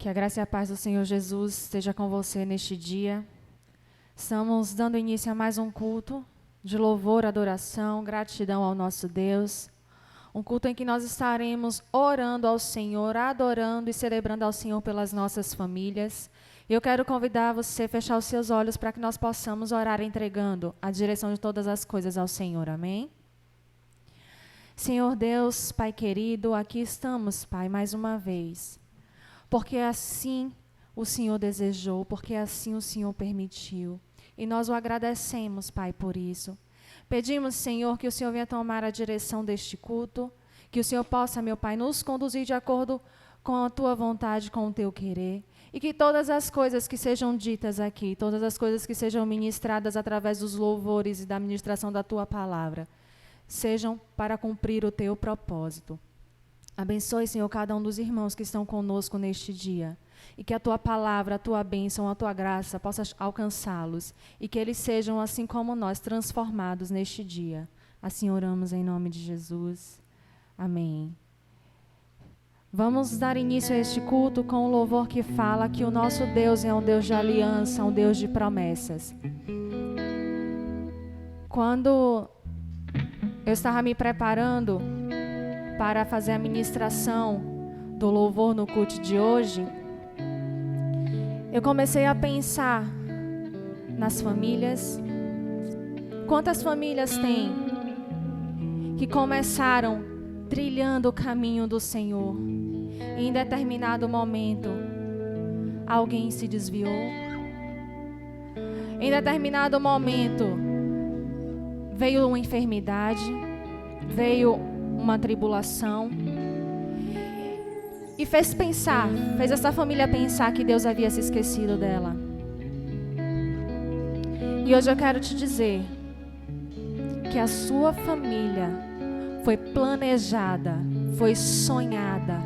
Que a graça e a paz do Senhor Jesus esteja com você neste dia. Estamos dando início a mais um culto de louvor, adoração, gratidão ao nosso Deus. Um culto em que nós estaremos orando ao Senhor, adorando e celebrando ao Senhor pelas nossas famílias. Eu quero convidar você a fechar os seus olhos para que nós possamos orar entregando a direção de todas as coisas ao Senhor. Amém? Senhor Deus, Pai querido, aqui estamos, Pai, mais uma vez. Porque assim o Senhor desejou, porque assim o Senhor permitiu. E nós o agradecemos, Pai, por isso. Pedimos, Senhor, que o Senhor venha tomar a direção deste culto, que o Senhor possa, meu Pai, nos conduzir de acordo com a Tua vontade, com o Teu querer. E que todas as coisas que sejam ditas aqui, todas as coisas que sejam ministradas através dos louvores e da ministração da Tua palavra, sejam para cumprir o Teu propósito. Abençoe, Senhor, cada um dos irmãos que estão conosco neste dia. E que a Tua palavra, a Tua bênção, a Tua graça possa alcançá-los. E que eles sejam, assim como nós, transformados neste dia. Assim oramos em nome de Jesus. Amém. Vamos dar início a este culto com um louvor que fala que o nosso Deus é um Deus de aliança, um Deus de promessas. Quando eu estava me preparando para fazer a ministração do louvor no culto de hoje, eu comecei a pensar nas famílias. Quantas famílias tem que começaram trilhando o caminho do Senhor e em determinado momento alguém se desviou? Em determinado momento veio uma enfermidade, veio uma tribulação e fez essa família pensar que Deus havia se esquecido dela. E hoje eu quero te dizer que a sua família foi planejada, foi sonhada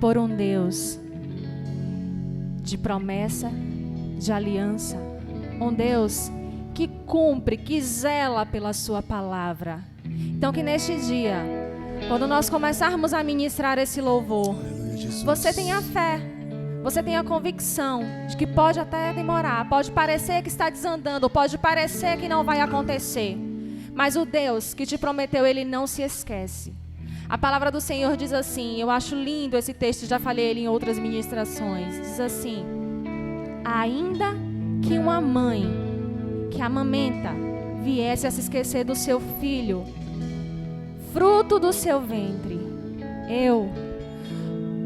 por um Deus de promessa, de aliança, um Deus que cumpre, que zela pela sua palavra. Então que neste dia, quando nós começarmos a ministrar esse louvor, você tenha fé, você tenha convicção de que pode até demorar, pode parecer que está desandando, pode parecer que não vai acontecer, mas o Deus que te prometeu, Ele não se esquece. A palavra do Senhor diz assim, eu acho lindo esse texto, já falei ele em outras ministrações, diz assim: ainda que uma mãe que amamenta viesse a se esquecer do seu filho, fruto do seu ventre, eu,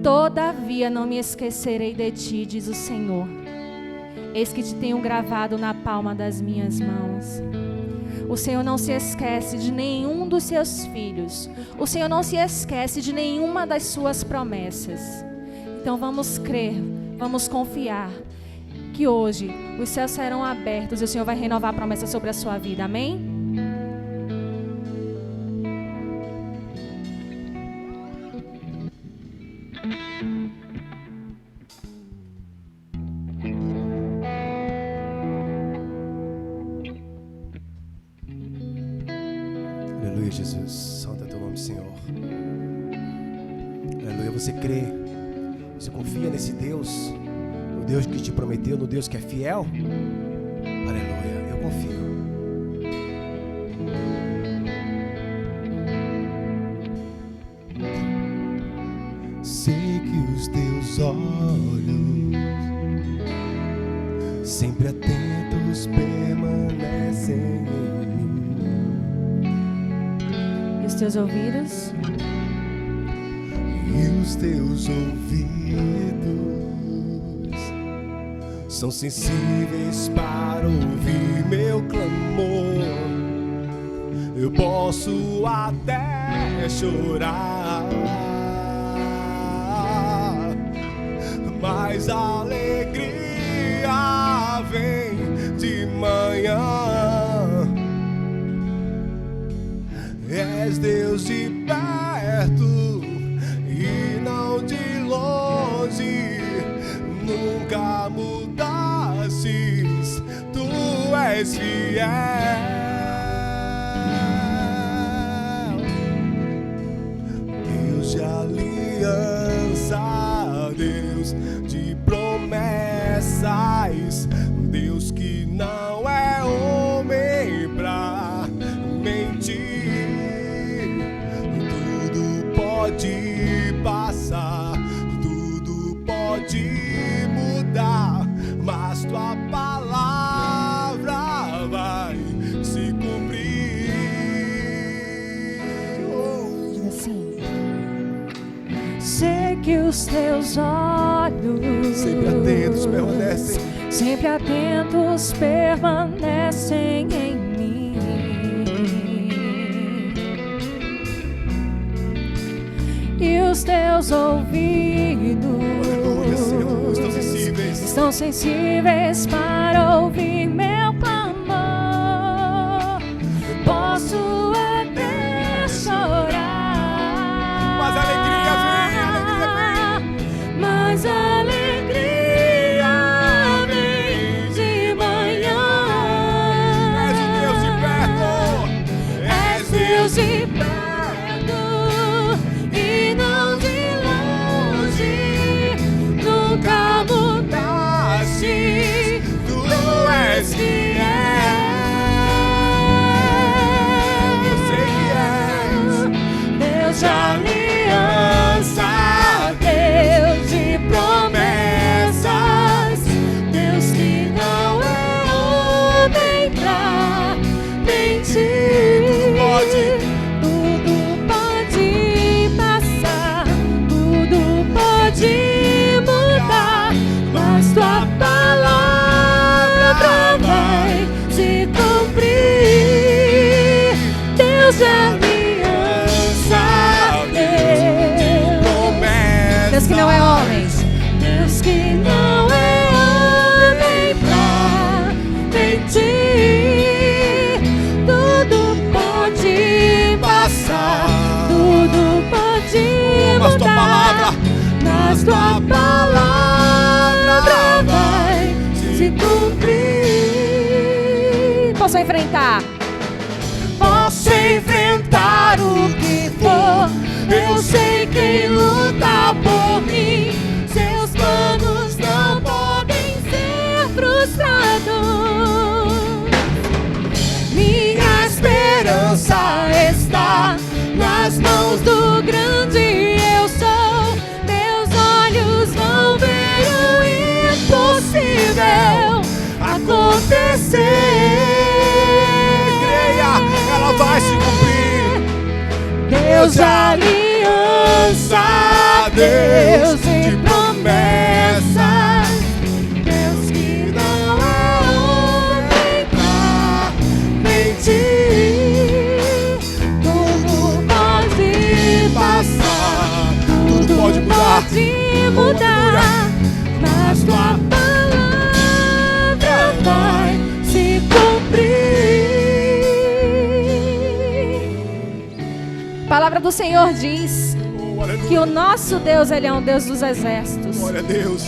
todavia, não me esquecerei de ti, diz o Senhor. Eis que te tenho gravado na palma das minhas mãos. O Senhor não se esquece de nenhum dos seus filhos. O Senhor não se esquece de nenhuma das suas promessas. Então vamos crer, vamos confiar que hoje os céus serão abertos e o Senhor vai renovar a promessa sobre a sua vida. Amém? Aleluia, Jesus. Santo é teu nome, Senhor. Aleluia. Você crê, você confia nesse Deus, no Deus que te prometeu, no Deus que é fiel? Aleluia. Eu confio. Sei que os teus olhos, sempre atentos, permanecem em mim. E os teus ouvidos? E os teus ouvidos são sensíveis para ouvir meu clamor. Eu posso até chorar, mas a alegria vem de manhã. És Deus de perto e não de longe, nunca mudastes, tu és fiel. Deus de aliança, Deus de Os teus olhos sempre atentos permanecem, sempre atentos permanecem em mim. E os teus ouvidos, aleluia, Senhor, estão sensíveis para ouvir meu clamor. Posso até chorar, mas a alegria vem, mas a alegria vem de manhã. És Deus de perto, És Deus de perto e não de longe. Nunca mudaste, tu és fiel. eu sei que és. Deus de aliança, Deus de promessas, Deus que não é homem pra mentir. Tudo pode passar, tudo pode mudar, mas tua palavra vai se cumprir. Deus de aliança, Deus que não é homem, Deus que não é homem pra mentir. Tudo pode passar, tudo pode Mas tua mudar, palavra, mas tua palavra vai se cumprir. Posso enfrentar? Posso enfrentar o que for. Eu sei quem luta por mim. Seus planos não podem ser frustrados. Minha esperança está nas mãos do grande eu sou. Meus olhos vão ver o impossível acontecer. creia, ela vai se cumprir. Deus de aliança, Deus de promessas, Deus que não é homem pra mentir. Tudo pode passar, Tudo pode mudar. pode mudar, mas tua palavra vai se cumprir. A palavra do Senhor diz Oh, aleluia. que o nosso Deus, Ele é um Deus dos exércitos. Glória a Deus.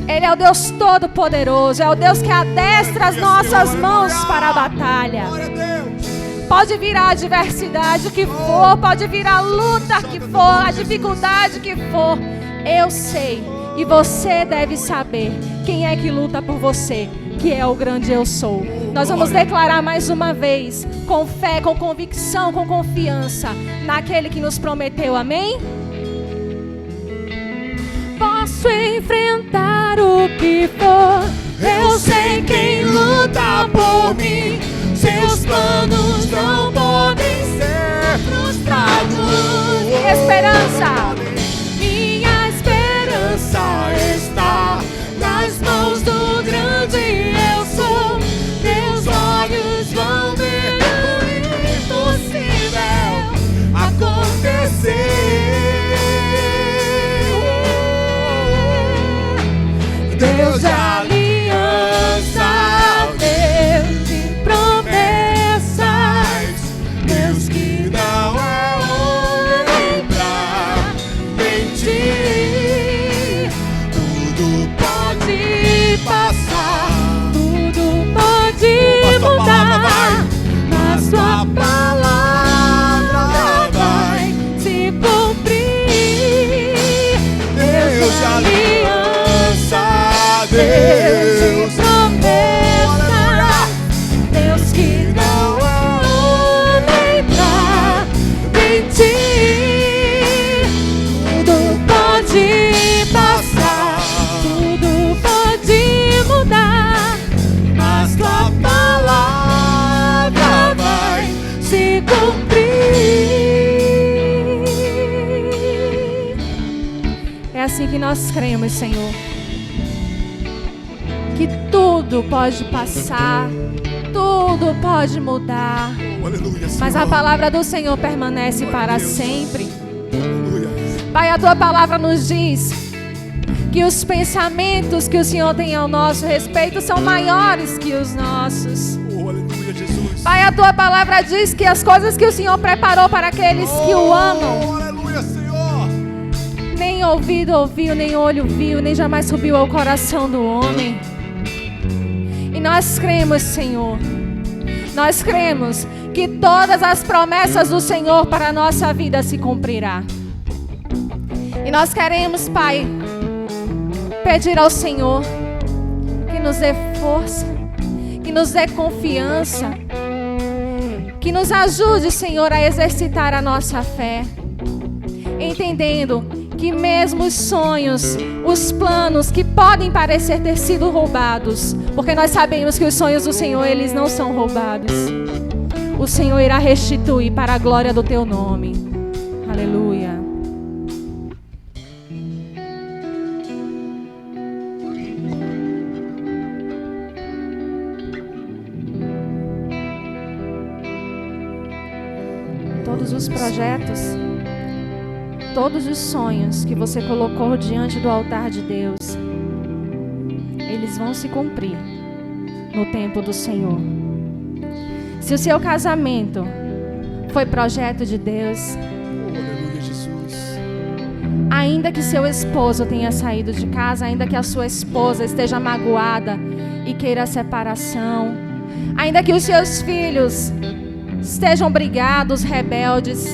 Ele é o Deus todo-poderoso, é o Deus que adestra as nossas mãos para a batalha. Glória a Deus. Pode vir a adversidade que for, pode vir a luta que for, a dificuldade que for. Eu sei e você deve saber quem é que luta por você, que é o grande eu sou. Nós vamos declarar mais uma vez, com fé, com convicção, com confiança, naquele que nos prometeu, amém? Posso enfrentar o que for, eu sei quem luta por mim. Seus planos não podem ser frustrados. Minha esperança, minha esperança está nas mãos do grande eu sou. Meus olhos vão ver o impossível acontecer. Deus de aliança, Deus de promessas, Deus que não é homem pra que nós cremos, Senhor, que tudo pode passar, tudo pode mudar, mas a palavra do Senhor permanece para sempre. Pai, a tua palavra nos diz que os pensamentos que o Senhor tem ao nosso respeito são maiores que os nossos. Pai, a tua palavra diz que as coisas que o Senhor preparou para aqueles que o amam, nem ouvido ouviu, nem olho viu, nem jamais subiu ao coração do homem. E nós cremos, Senhor, nós cremos que todas as promessas do Senhor para a nossa vida se cumprirá. E nós queremos, Pai, pedir ao Senhor que nos dê força, que nos dê confiança, que nos ajude, Senhor, a exercitar a nossa fé, entendendo que mesmo os sonhos, os planos que podem parecer ter sido roubados, porque nós sabemos que os sonhos do Senhor, eles não são roubados, o Senhor irá restituir para a glória do teu nome. Aleluia. Todos os projetos, todos os sonhos que você colocou diante do altar de Deus, eles vão se cumprir no tempo do Senhor. Se o seu casamento foi projeto de Deus, ainda que seu esposo tenha saído de casa, ainda que a sua esposa esteja magoada e queira a separação, ainda que os seus filhos estejam brigados, rebeldes,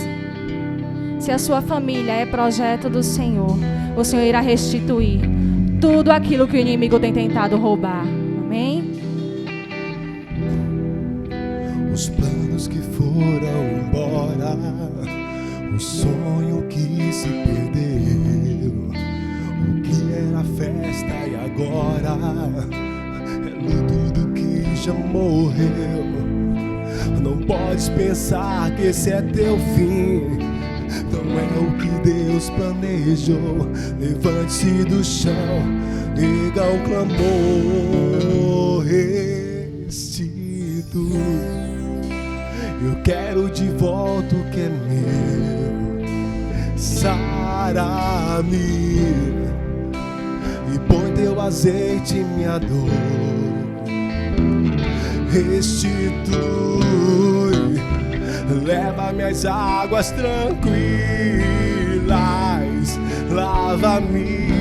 se a sua família é projeto do Senhor, o Senhor irá restituir tudo aquilo que o inimigo tem tentado roubar. Amém? Os planos que foram embora, o sonho que se perdeu, o que era festa e agora é tudo que já morreu. Não podes pensar que esse é teu fim, não é o que Deus planejou. Levante-se do chão, diga um clamor, restitui. Eu quero de volta o que é meu, sara-me e põe teu azeite em minha dor. Restitui, leva-me às águas tranquilas, lava-me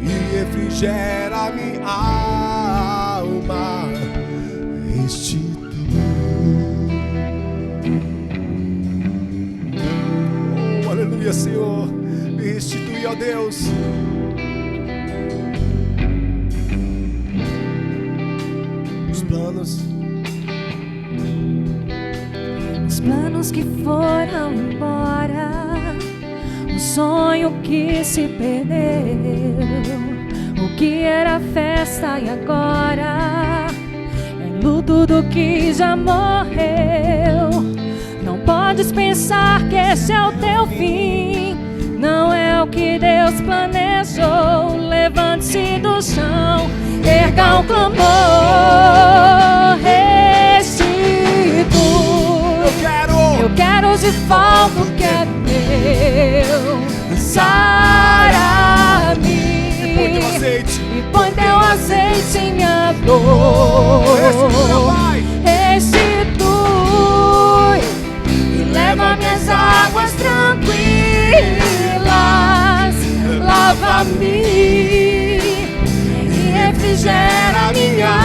e refrigera minha alma. Restitui. Oh, aleluia, Senhor. Restitui, ó Deus. Os planos que foram embora, o sonho que se perdeu, o que era festa e agora é luto do que já morreu. Não podes pensar que esse é o teu fim, não é o que Deus planejou. Levante-se do chão, erga um clamor, restitui. Eu quero de volta o que é meu, sara-me e põe teu azeite em minha dor. Restitui e leva-me às águas tranquilas, lava-me e refrigera minha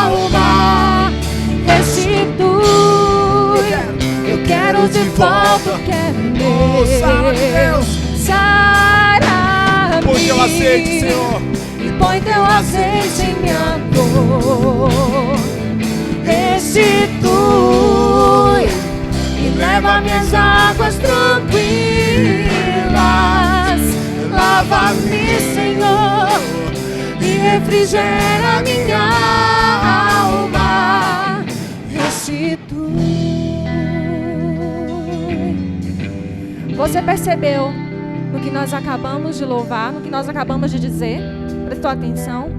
alma. Restitui, eu quero de volta o que é meu, sara-me, põe teu azeite, Senhor, e põe teu azeite em minha dor. Restitui e leva-me às águas tranquilas, lava-me, Senhor, e refrigera minha alma. Restitui. Você percebeu no que nós acabamos de louvar, no que nós acabamos de dizer? Prestou atenção?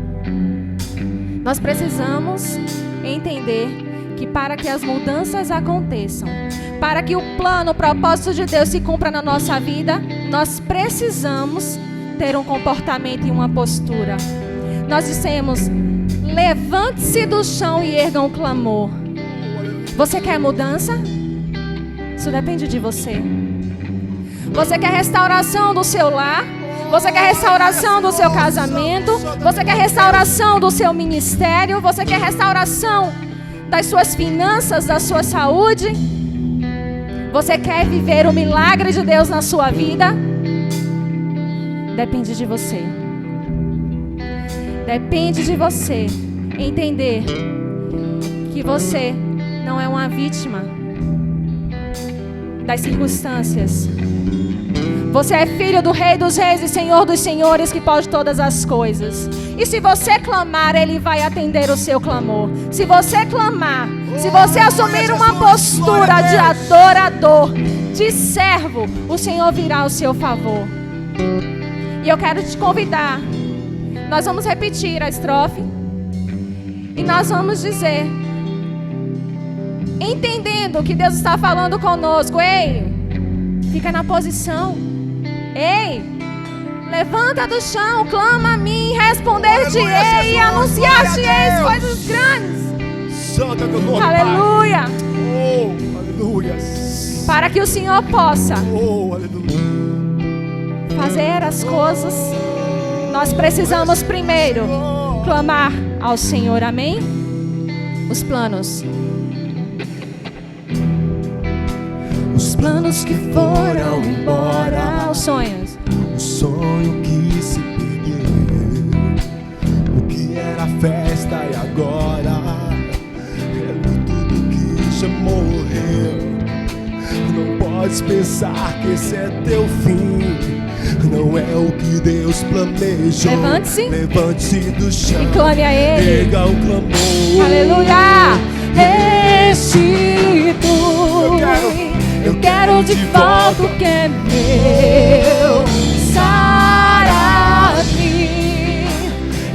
Nós precisamos entender que para que as mudanças aconteçam, para que o plano, o propósito de Deus se cumpra na nossa vida, nós precisamos ter um comportamento e uma postura. Nós dissemos: levante-se do chão e erga um clamor. Você quer mudança? Isso depende de você. Você quer restauração do seu lar? Você quer restauração do seu casamento? Você quer restauração do seu ministério? Você quer restauração das suas finanças, da sua saúde? Você quer viver o milagre de Deus na sua vida? Depende de você. Depende de você entender que você não é uma vítima das circunstâncias. Você é filho do Rei dos Reis e Senhor dos Senhores, que pode todas as coisas. E se você clamar, Ele vai atender o seu clamor. Se você clamar, se você assumir uma postura de adorador, de servo, o Senhor virá ao seu favor. E eu quero te convidar. Nós vamos repetir a estrofe. E nós vamos dizer, entendendo que Deus está falando conosco: ei, fica na posição. Ei, levanta do chão, clama a mim, responder-te-ei e anunciar-te-ei coisas grandes. Santo é teu nome, aleluia. Pai. Oh, aleluia. Para que o Senhor possa aleluia, fazer as coisas, nós precisamos primeiro clamar ao Senhor, amém? Os planos que foram embora, os sonhos, o sonho que se perdeu, o que era festa e agora é tudo que já morreu. Não podes pensar que esse é teu fim, não é o que Deus planejou. Levante-se do chão e clame a Ele. Pega o clamor. Aleluia. Restitui. Eu quero de volta o que é meu. Sara-me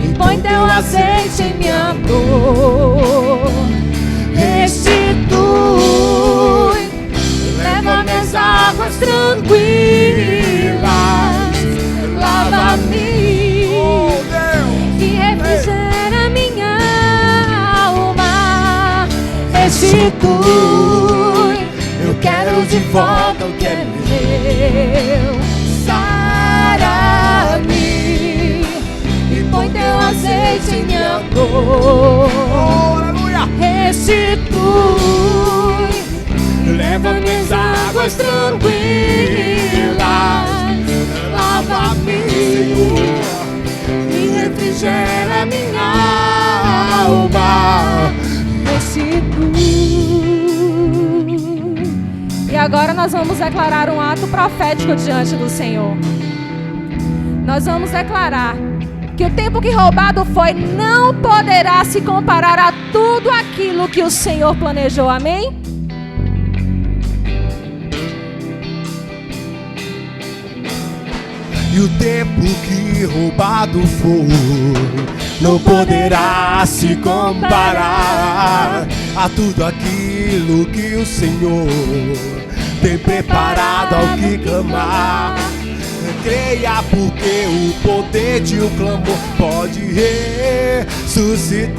e põe teu azeite em minha dor. Restitui. Leva minhas águas tranquilas. Lava-me e refrigera minha alma. Restitui. Eu quero de volta o que é meu. Sara-me e põe teu azeite em minha dor. Restitui. Leva minhas águas tranquilas. Lava-me e refrigera minha alma. Restitui. E agora nós vamos declarar um ato profético diante do Senhor. Nós vamos declarar que o tempo que roubado foi não poderá se comparar a tudo aquilo que o Senhor planejou. Amém? E o tempo que roubado foi não poderá se comparar a tudo aquilo que o Senhor tem preparado ao que clamar. Creia, porque o poder de um clamor pode ressuscitar.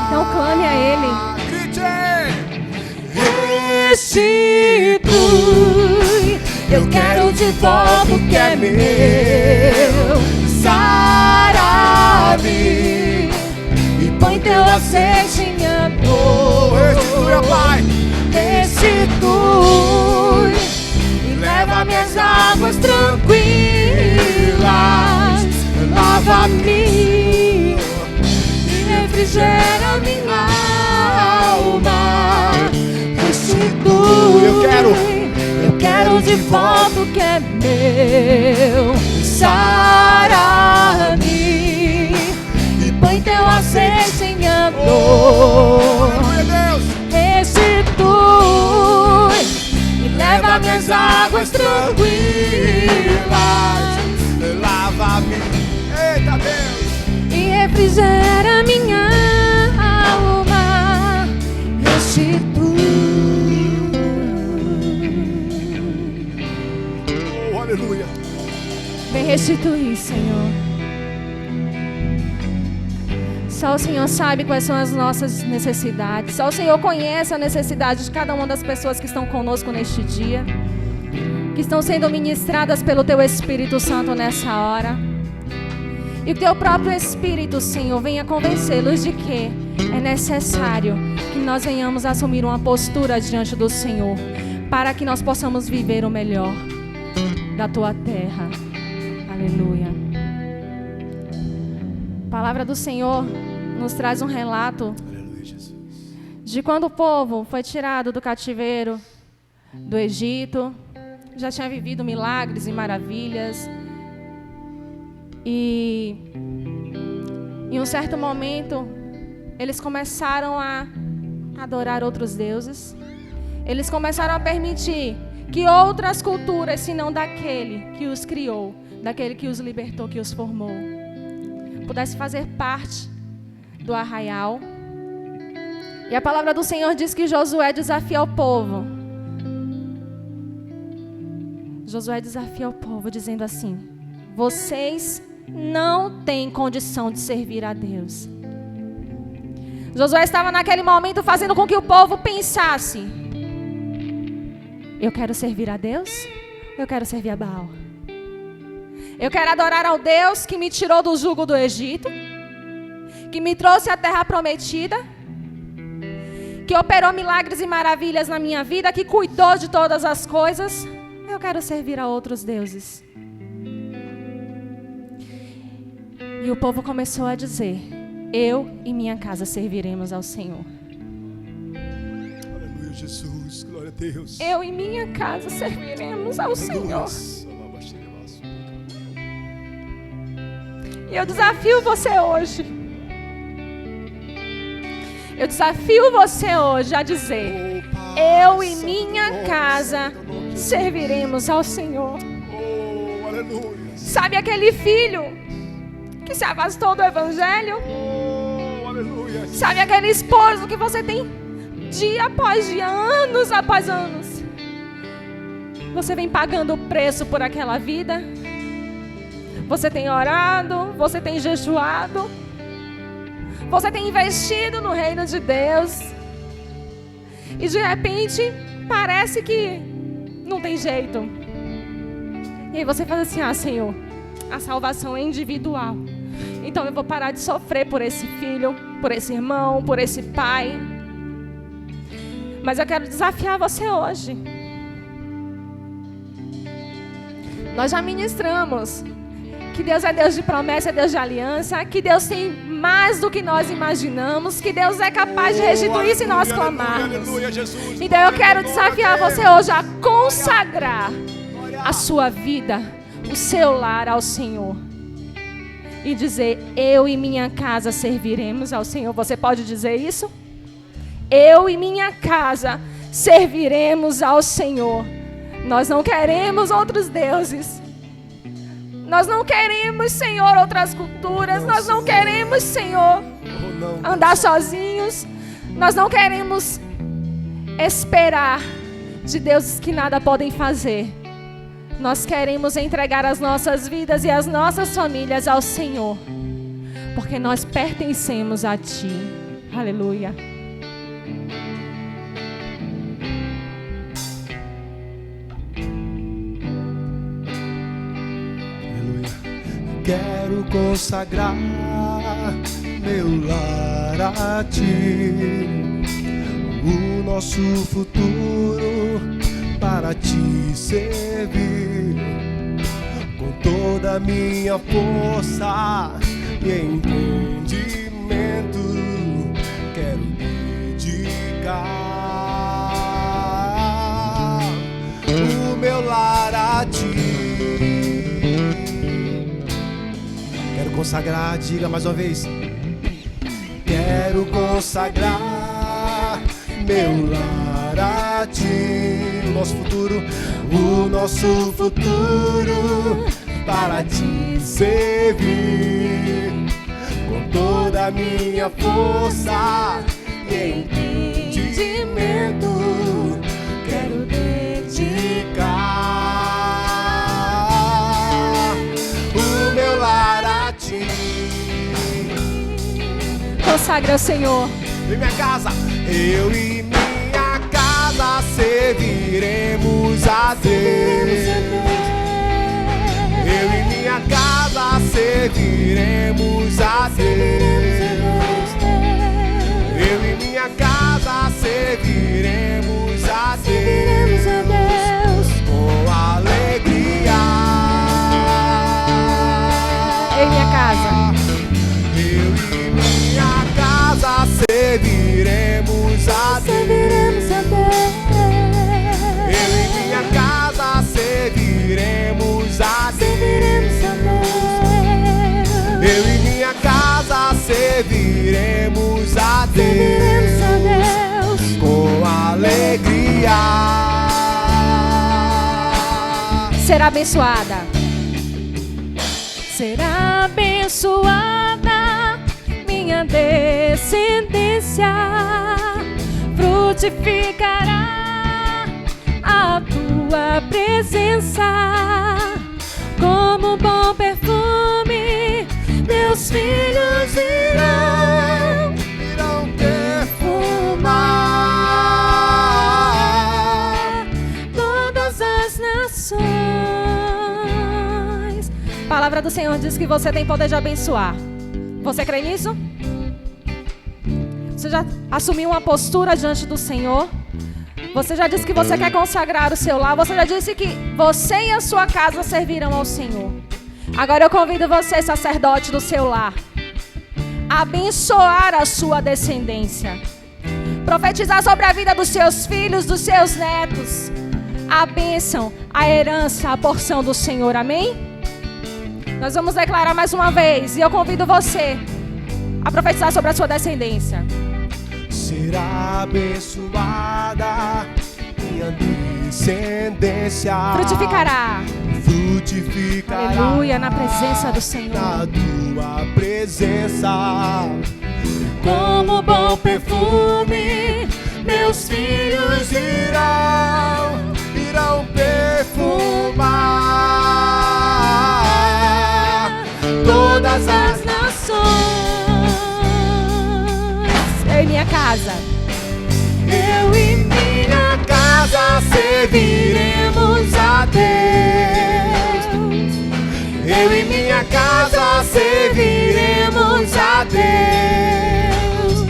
Então clame a Ele. Restitui. Eu quero de volta o que é meu. Sara-me e põe teu azeite em minha dor. Restitui, Pai. Restitui e leva minhas águas tranquilas. Lava-me e refrigera minha alma. Restitui. Eu quero de volta o que é meu. Sara-me e põe teu azeite em minha dor. Restitui e leva minhas águas tranquilas. Só o Senhor sabe quais são as nossas necessidades. Só o Senhor conhece a necessidade de cada uma das pessoas que estão conosco neste dia, que estão sendo ministradas pelo Teu Espírito Santo nessa hora. E o Teu próprio Espírito, Senhor, venha convencê-los de que é necessário que nós venhamos assumir uma postura diante do Senhor, para que nós possamos viver o melhor da Tua terra. Aleluia. A palavra do Senhor nos traz um relato de quando o povo foi tirado do cativeiro do Egito. Já tinha vivido milagres e maravilhas. E em um certo momento, eles começaram a adorar outros deuses. Eles começaram a permitir que outras culturas, senão daquele que os criou, daquele que os libertou, que os formou, pudesse fazer parte do arraial. E a palavra do Senhor diz que Josué desafia o povo. Josué desafia o povo dizendo assim: vocês não têm condição de servir a Deus. Josué estava naquele momento fazendo com que o povo pensasse: eu quero servir a Deus? Eu quero servir a Baal? Eu quero adorar ao Deus que me tirou do jugo do Egito, que me trouxe à terra prometida, que operou milagres e maravilhas na minha vida, que cuidou de todas as coisas. Eu quero servir a outros deuses. E o povo começou a dizer: eu e minha casa serviremos ao Senhor. Aleluia, Jesus, glória a Deus. Eu e minha casa serviremos ao Senhor. E eu desafio você hoje. Eu desafio você hoje a dizer: eu e minha casa serviremos ao Senhor. Sabe aquele filho que se afastou do Evangelho? Sabe aquele esposo que você tem dia após dia, anos após anos? Você vem pagando o preço por aquela vida? Você tem orado, você tem jejuado, você tem investido no reino de Deus, e de repente parece que não tem jeito. E aí você faz assim: ah, Senhor, a salvação é individual, então eu vou parar de sofrer por esse filho, por esse irmão, por esse pai. Mas eu quero desafiar você hoje. Nós já ministramos que Deus é Deus de promessa, é Deus de aliança, que Deus tem mais do que nós imaginamos, que Deus é capaz de restituir se nós clamarmos. Então eu quero desafiar você hoje a consagrar a sua vida, o seu lar ao Senhor, e dizer: eu e minha casa serviremos ao Senhor. Você pode dizer isso? Eu e minha casa serviremos ao Senhor. Nós não queremos outros deuses. Nós não queremos, Senhor, outras culturas. Nós não queremos, Senhor, andar sozinhos. Nós não queremos esperar de deuses que nada podem fazer. Nós queremos entregar as nossas vidas e as nossas famílias ao Senhor, porque nós pertencemos a Ti. Aleluia. Quero consagrar meu lar a Ti, o nosso futuro para Te servir, com toda a minha força e entendimento. Quero dedicar o meu lar a Ti. Quero consagrar, diga mais uma vez. Quero consagrar meu lar a Ti, o nosso futuro para Te servir, com toda a minha força e entendimento. Quero dedicar o meu lar a Ti. consagre ao Senhor. Em minha casa, eu e minha casa serviremos a Deus. Eu e minha casa serviremos a Deus. Eu e minha casa serviremos a Deus com alegria. Em minha casa. Eu e minha casa serviremos a Deus. Eu e minha casa serviremos a Deus. Eu e minha casa serviremos a Deus com alegria. Será abençoada. Será abençoada minha descendência, frutificará a tua presença como bom perfume. Meus filhos irão perfumar todas as nações. A palavra do Senhor diz que você tem poder de abençoar. Você crê nisso? Você já assumiu uma postura diante do Senhor? Você já disse que você quer consagrar o seu lar? Você já disse que você e a sua casa servirão ao Senhor? Agora eu convido você, sacerdote do seu lar, a abençoar a sua descendência, profetizar sobre a vida dos seus filhos, dos seus netos, a bênção, a herança, a porção do Senhor, amém? Nós vamos declarar mais uma vez, e eu convido você a profetizar sobre a sua descendência. Será abençoada minha descendência, Frutificará. Aleluia, na presença do Senhor. Na tua presença, como bom perfume, meus filhos irão perfumar todas as nações. Eu e minha casa. Eu e minha casa serviremos a Deus. Eu e minha casa serviremos a Deus.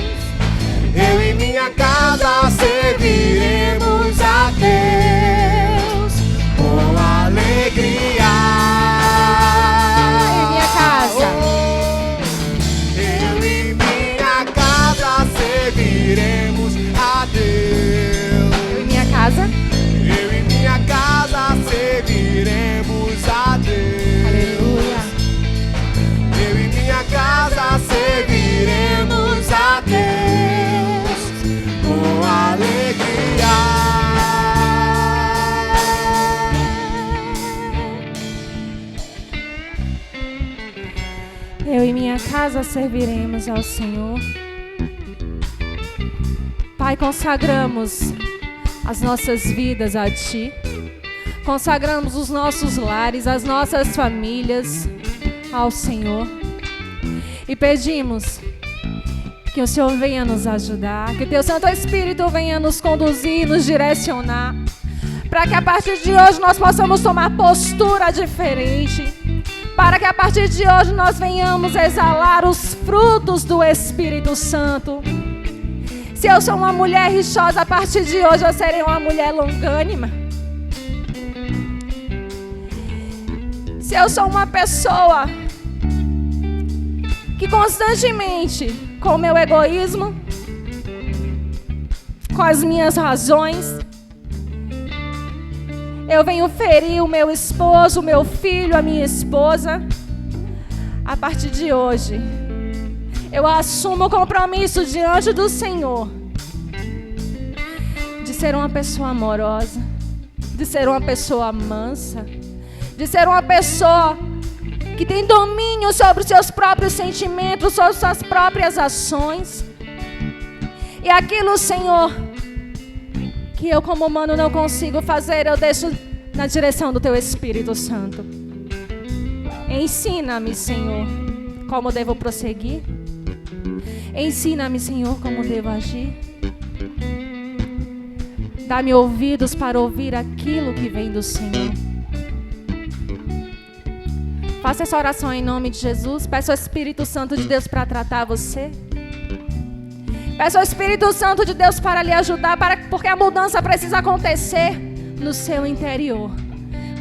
Eu e minha casa serviremos a Deus com alegria. Em minha casa. Eu e minha casa serviremos a Deus. Eu e minha casa. Eu e minha casa serviremos a Deus. Aleluia. Eu e minha casa serviremos a Deus com alegria. Eu e minha casa serviremos ao Senhor. Pai, consagramos as nossas vidas a Ti. Consagramos os nossos lares, as nossas famílias ao Senhor. E pedimos que o Senhor venha nos ajudar, que o Teu Santo Espírito venha nos conduzir, nos direcionar, para que a partir de hoje nós possamos tomar postura diferente, para que a partir de hoje nós venhamos exalar os frutos do Espírito Santo. Se eu sou uma mulher rixosa, a partir de hoje eu serei uma mulher longânima. Se eu sou uma pessoa que constantemente, com o meu egoísmo, com as minhas razões, eu venho ferir o meu esposo, o meu filho, a minha esposa, a partir de hoje, eu assumo o compromisso diante do Senhor de ser uma pessoa amorosa, de ser uma pessoa mansa, de ser uma pessoa que tem domínio sobre os seus próprios sentimentos, sobre suas próprias ações. E aquilo, Senhor, que eu como humano não consigo fazer, eu deixo na direção do Teu Espírito Santo. Ensina-me, Senhor, como devo prosseguir. Ensina-me, Senhor, como devo agir. Dá-me ouvidos para ouvir aquilo que vem do Senhor. Faça essa oração em nome de Jesus. Peça ao Espírito Santo de Deus para tratar você. Peça ao Espírito Santo de Deus para lhe ajudar, porque a mudança precisa acontecer no seu interior,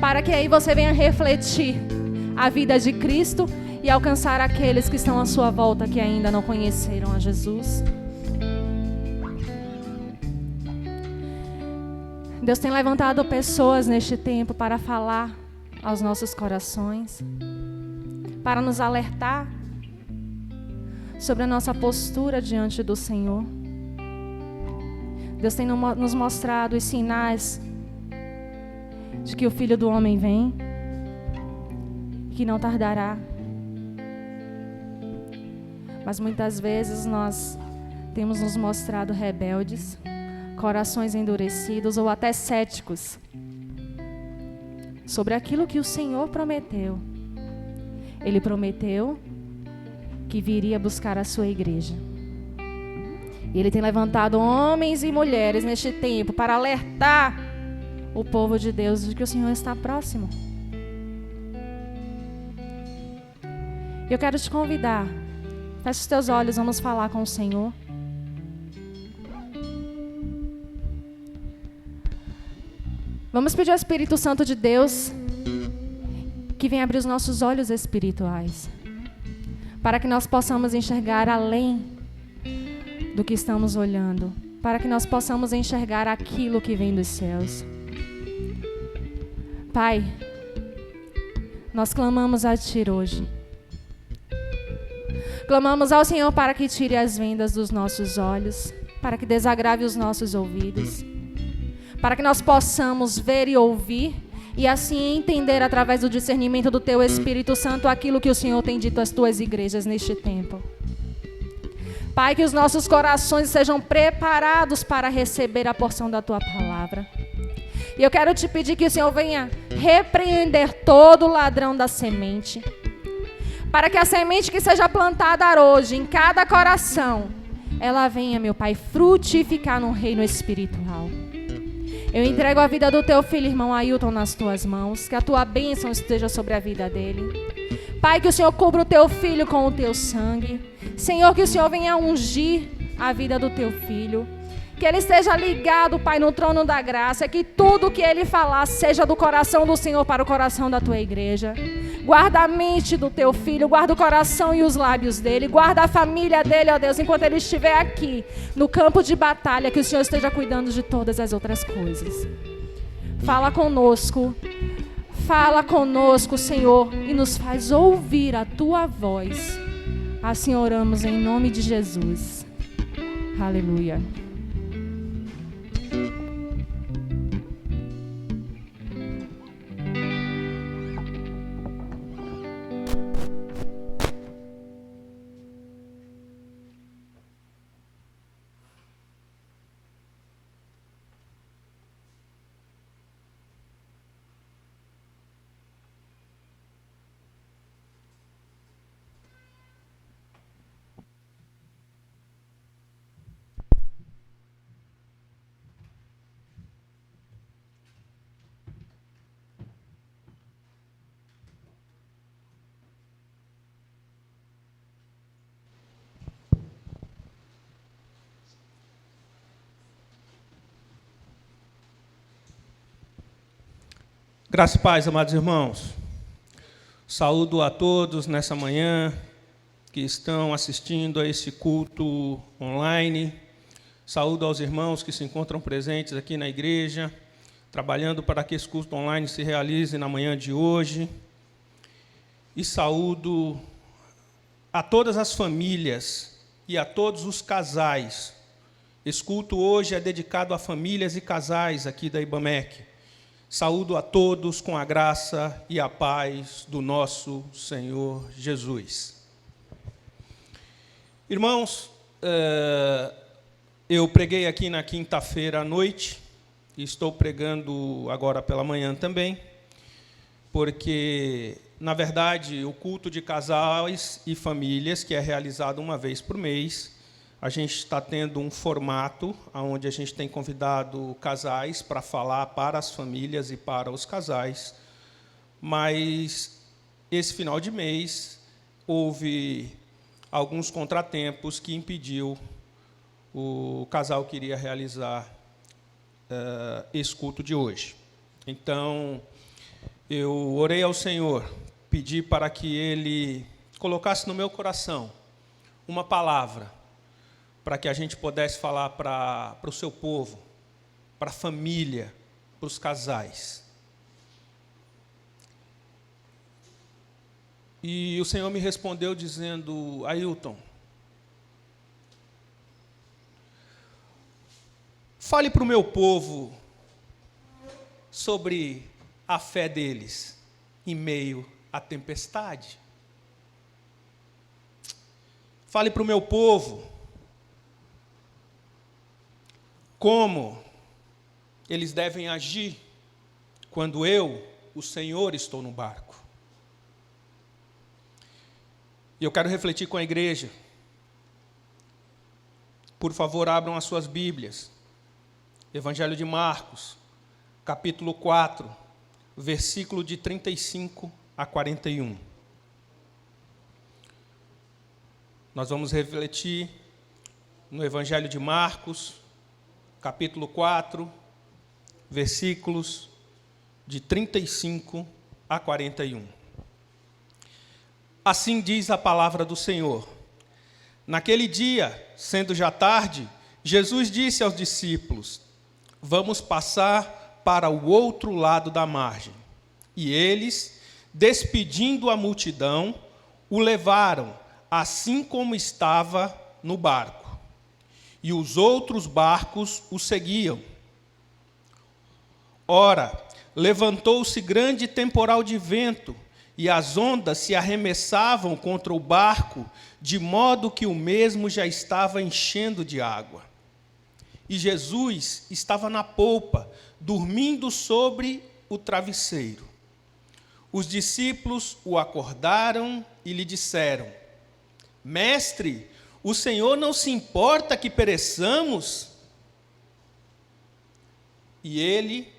para que aí você venha refletir a vida de Cristo e alcançar aqueles que estão à sua volta que ainda não conheceram a Jesus. Deus tem levantado pessoas neste tempo para falar aos nossos corações, para nos alertar sobre a nossa postura diante do Senhor. Deus tem nos mostrado os sinais de que o Filho do Homem vem, que não tardará. Mas muitas vezes nós temos nos mostrado rebeldes, corações endurecidos ou até céticos sobre aquilo que o Senhor prometeu. Ele prometeu que viria buscar a sua igreja. E Ele tem levantado homens e mulheres neste tempo para alertar o povo de Deus de que o Senhor está próximo. Eu quero te convidar. Feche os teus olhos, vamos falar com o Senhor. Vamos pedir ao Espírito Santo de Deus que venha abrir os nossos olhos espirituais, para que nós possamos enxergar além do que estamos olhando, para que nós possamos enxergar aquilo que vem dos céus. Pai, nós clamamos a Ti hoje. Clamamos ao Senhor para que tire as vendas dos nossos olhos, para que desagrave os nossos ouvidos, para que nós possamos ver e ouvir e assim entender através do discernimento do Teu Espírito Santo aquilo que o Senhor tem dito às Tuas igrejas neste tempo. Pai, que os nossos corações sejam preparados para receber a porção da Tua palavra. E eu quero te pedir que o Senhor venha repreender todo ladrão da semente, para que a semente que seja plantada hoje em cada coração, ela venha, meu Pai, frutificar no reino espiritual. Eu entrego a vida do Teu filho, irmão Ailton, nas Tuas mãos, que a Tua bênção esteja sobre a vida dele. Pai, que o Senhor cubra o Teu filho com o Teu sangue. Senhor, que o Senhor venha ungir a vida do Teu filho. Que ele esteja ligado, Pai, no trono da graça. Que tudo que ele falar seja do coração do Senhor para o coração da Tua igreja. Guarda a mente do Teu filho, guarda o coração e os lábios dele. Guarda a família dele, ó Deus, enquanto ele estiver aqui, no campo de batalha. Que o Senhor esteja cuidando de todas as outras coisas. Fala conosco, Senhor, e nos faz ouvir a Tua voz. Assim oramos em nome de Jesus. Aleluia. Graça e paz, amados irmãos. Saúdo a todos nessa manhã que estão assistindo a esse culto online. Saúdo aos irmãos que se encontram presentes aqui na igreja, trabalhando para que esse culto online se realize na manhã de hoje. E saúdo a todas as famílias e a todos os casais. Esse culto hoje é dedicado a famílias e casais aqui da IBAMEC. Saúdo a todos com a graça e a paz do nosso Senhor Jesus. Irmãos, eu preguei aqui na quinta-feira à noite, e estou pregando agora pela manhã também, porque, na verdade, o culto de casais e famílias, que é realizado uma vez por mês, a gente está tendo um formato onde a gente tem convidado casais para falar para as famílias e para os casais, mas esse final de mês houve alguns contratempos que impediu o casal que iria realizar esse culto de hoje. Então, eu orei ao Senhor, pedi para que Ele colocasse no meu coração uma palavra, para que a gente pudesse falar para o seu povo, para a família, para os casais. E o Senhor me respondeu dizendo: Ailton, fale para o meu povo sobre a fé deles em meio à tempestade. Fale para o meu povo como eles devem agir quando eu, o Senhor, estou no barco. E eu quero refletir com a igreja. Por favor, abram as suas Bíblias. Evangelho de Marcos, capítulo 4, versículo de 35 a 41. Nós vamos refletir no Evangelho de Marcos, capítulo 4, versículos de 35 a 41. Assim diz a palavra do Senhor. Naquele dia, sendo já tarde, Jesus disse aos discípulos: vamos passar para o outro lado da margem. E eles, despedindo a multidão, o levaram, assim como estava no barco. E os outros barcos o seguiam. Ora, levantou-se grande temporal de vento, e as ondas se arremessavam contra o barco, de modo que o mesmo já estava enchendo de água. E Jesus estava na polpa, dormindo sobre o travesseiro. Os discípulos o acordaram e lhe disseram: Mestre, o Senhor não se importa que pereçamos? E ele,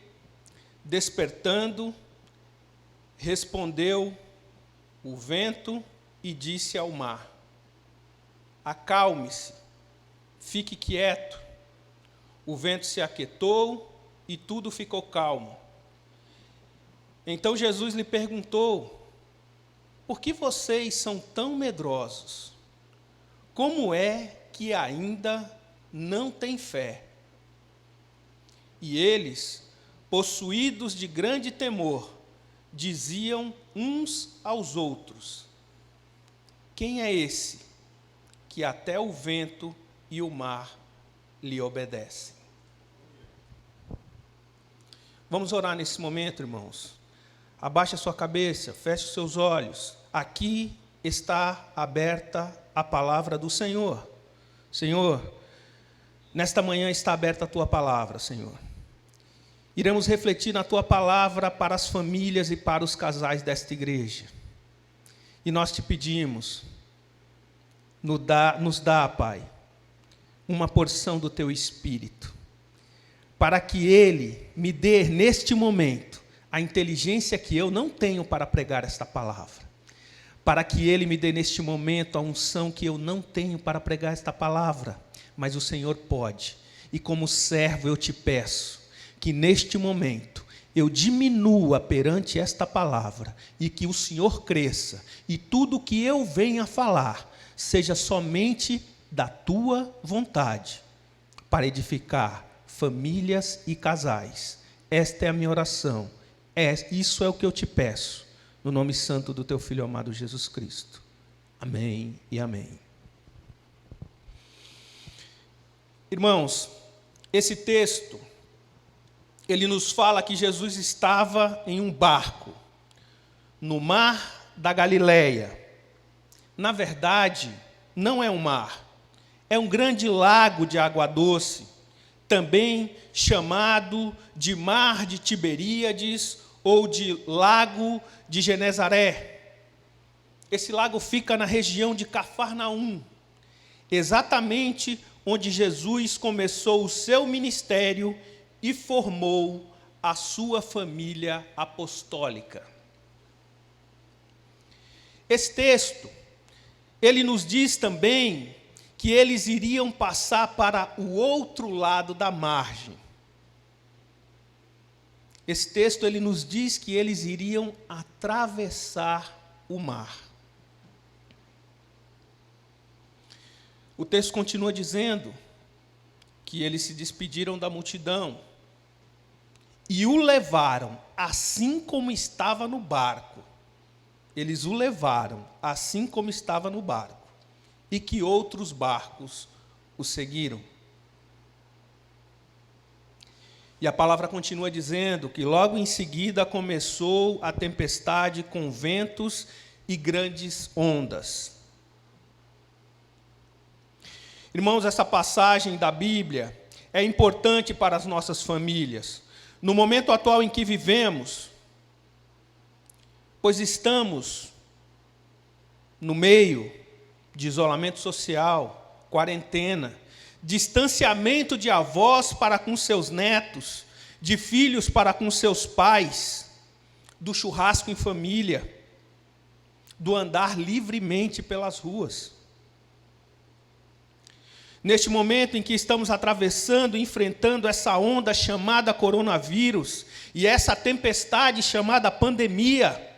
despertando, respondeu o vento e disse ao mar: acalme-se, fique quieto. O vento se aquietou e tudo ficou calmo. Então Jesus lhe perguntou: por que vocês são tão medrosos? Como é que ainda não têm fé? E eles, possuídos de grande temor, diziam uns aos outros: quem é esse que até o vento e o mar lhe obedecem? Vamos orar nesse momento, irmãos. Abaixe a sua cabeça, feche os seus olhos. Aqui está aberta a palavra do Senhor. Senhor, nesta manhã está aberta a tua palavra, Senhor. Iremos refletir na tua palavra para as famílias e para os casais desta igreja. E nós te pedimos, nos dá, Pai, uma porção do teu Espírito, para que Ele me dê, neste momento, a inteligência que eu não tenho para pregar esta palavra. Para que Ele me dê, neste momento, a unção que eu não tenho para pregar esta palavra. Mas o Senhor pode. E como servo eu te peço que, neste momento, eu diminua perante esta palavra e que o Senhor cresça. E tudo que eu venha falar seja somente da tua vontade, para edificar famílias e casais. Esta é a minha oração. Isso é o que eu te peço, no nome santo do teu Filho amado Jesus Cristo. Amém e amém. Irmãos, esse texto, ele nos fala que Jesus estava em um barco, no mar da Galileia. Na verdade, não é um mar, é um grande lago de água doce, também chamado de Mar de Tiberíades ou de Lago de Genezaré. Esse lago fica na região de Cafarnaum. exatamente onde Jesus começou o seu ministério e formou a sua família apostólica. Esse texto, ele nos diz também que eles iriam passar para o outro lado da margem. Esse texto, ele nos diz que eles iriam atravessar o mar. O texto continua dizendo que eles se despediram da multidão e o levaram assim como estava no barco. Eles o levaram assim como estava no barco, e que outros barcos o seguiram. E a palavra continua dizendo que logo em seguida começou a tempestade com ventos e grandes ondas. Irmãos, essa passagem da Bíblia é importante para as nossas famílias. No momento atual em que vivemos, pois estamos no meio de isolamento social, quarentena, distanciamento de avós para com seus netos, de filhos para com seus pais, do churrasco em família, do andar livremente pelas ruas. Neste momento em que estamos atravessando, enfrentando essa onda chamada coronavírus e essa tempestade chamada pandemia,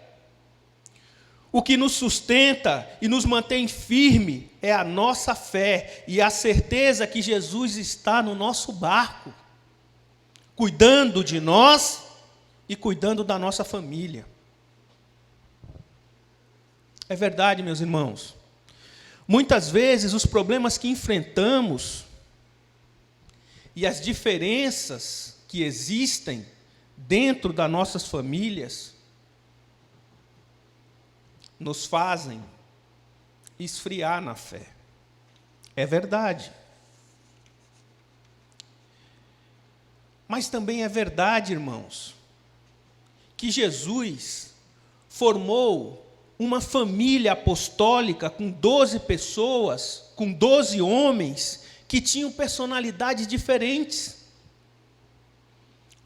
o que nos sustenta e nos mantém firme é a nossa fé e a certeza que Jesus está no nosso barco, cuidando de nós e cuidando da nossa família. É verdade, meus irmãos. Muitas vezes os problemas que enfrentamos e as diferenças que existem dentro das nossas famílias nos fazem esfriar na fé. É verdade. Mas também é verdade, irmãos, que Jesus formou uma família apostólica com 12 pessoas, com 12 homens, que tinham personalidades diferentes.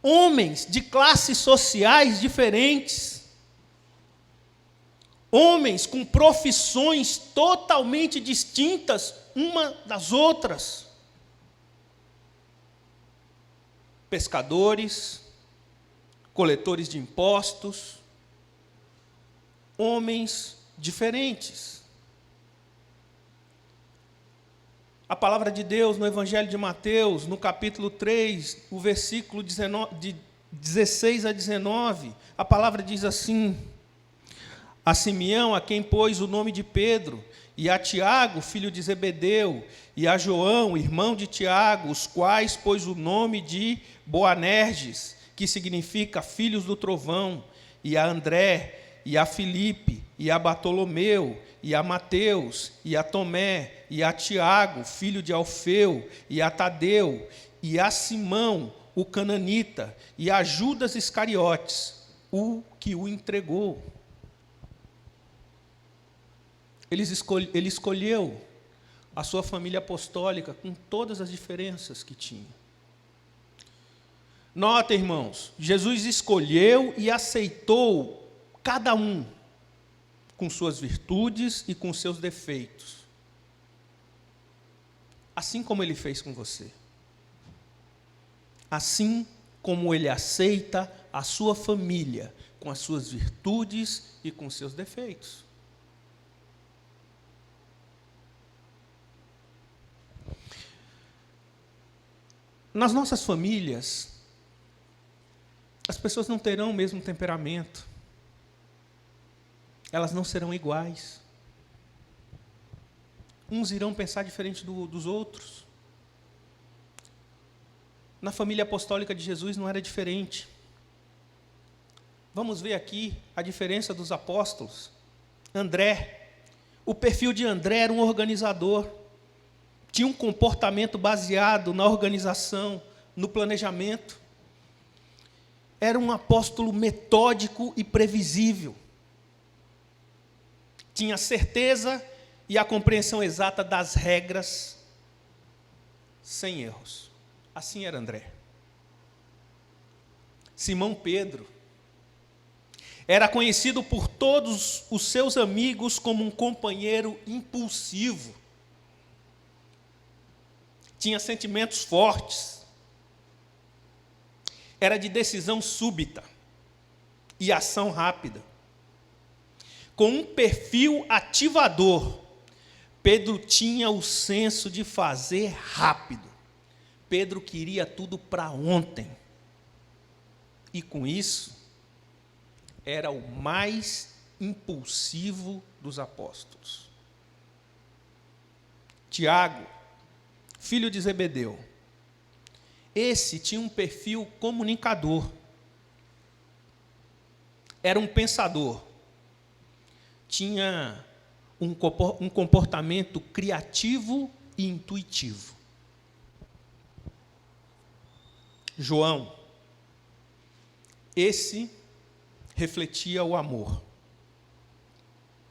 Homens de classes sociais diferentes. Homens com profissões totalmente distintas uma das outras. Pescadores, coletores de impostos, homens diferentes. A palavra de Deus no Evangelho de Mateus, no capítulo 3, o versículo 16 a 19, a palavra diz assim: a Simeão, a quem pôs o nome de Pedro, e a Tiago, filho de Zebedeu, e a João, irmão de Tiago, os quais pôs o nome de Boanerges, que significa filhos do trovão, e a André, e a Filipe, e a Bartolomeu, e a Mateus, e a Tomé, e a Tiago, filho de Alfeu, e a Tadeu, e a Simão, o cananita, e a Judas Iscariotes, o que o entregou. Ele escolheu a sua família apostólica com todas as diferenças que tinha. Nota, irmãos, Jesus escolheu e aceitou cada um com suas virtudes e com seus defeitos. Assim como Ele fez com você. Assim como Ele aceita a sua família com as suas virtudes e com seus defeitos. Nas nossas famílias, as pessoas não terão o mesmo temperamento. Elas não serão iguais. Uns irão pensar diferente dos outros. Na família apostólica de Jesus não era diferente. Vamos ver aqui a diferença dos apóstolos. André. O perfil de André era um organizador. Tinha um comportamento baseado na organização, no planejamento. Era um apóstolo metódico e previsível. Tinha certeza e a compreensão exata das regras sem erros. Assim era André. Simão Pedro era conhecido por todos os seus amigos como um companheiro impulsivo. Tinha sentimentos fortes. Era de decisão súbita e ação rápida. Com um perfil ativador, Pedro tinha o senso de fazer rápido. Pedro queria tudo para ontem. E com isso, era o mais impulsivo dos apóstolos. Tiago, filho de Zebedeu, esse tinha um perfil comunicador. Era um pensador. Tinha um comportamento criativo e intuitivo. João, esse refletia o amor.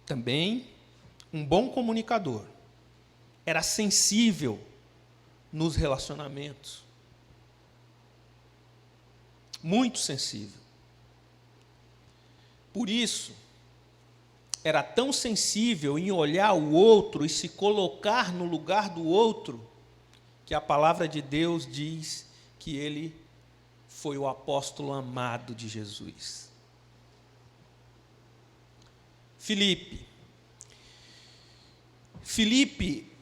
Também um bom comunicador. Era sensível nos relacionamentos. Muito sensível. Por isso, era tão sensível em olhar o outro e se colocar no lugar do outro, que a palavra de Deus diz que ele foi o apóstolo amado de Jesus. Filipe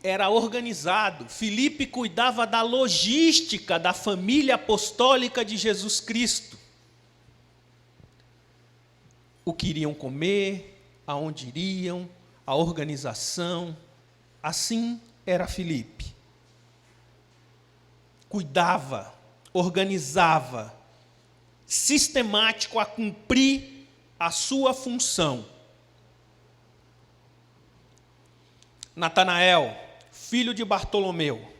era organizado. Filipe cuidava da logística da família apostólica de Jesus Cristo. O que iriam comer, aonde iriam, a organização. Assim era Filipe. Cuidava, organizava, sistemático a cumprir a sua função. Natanael, filho de Bartolomeu,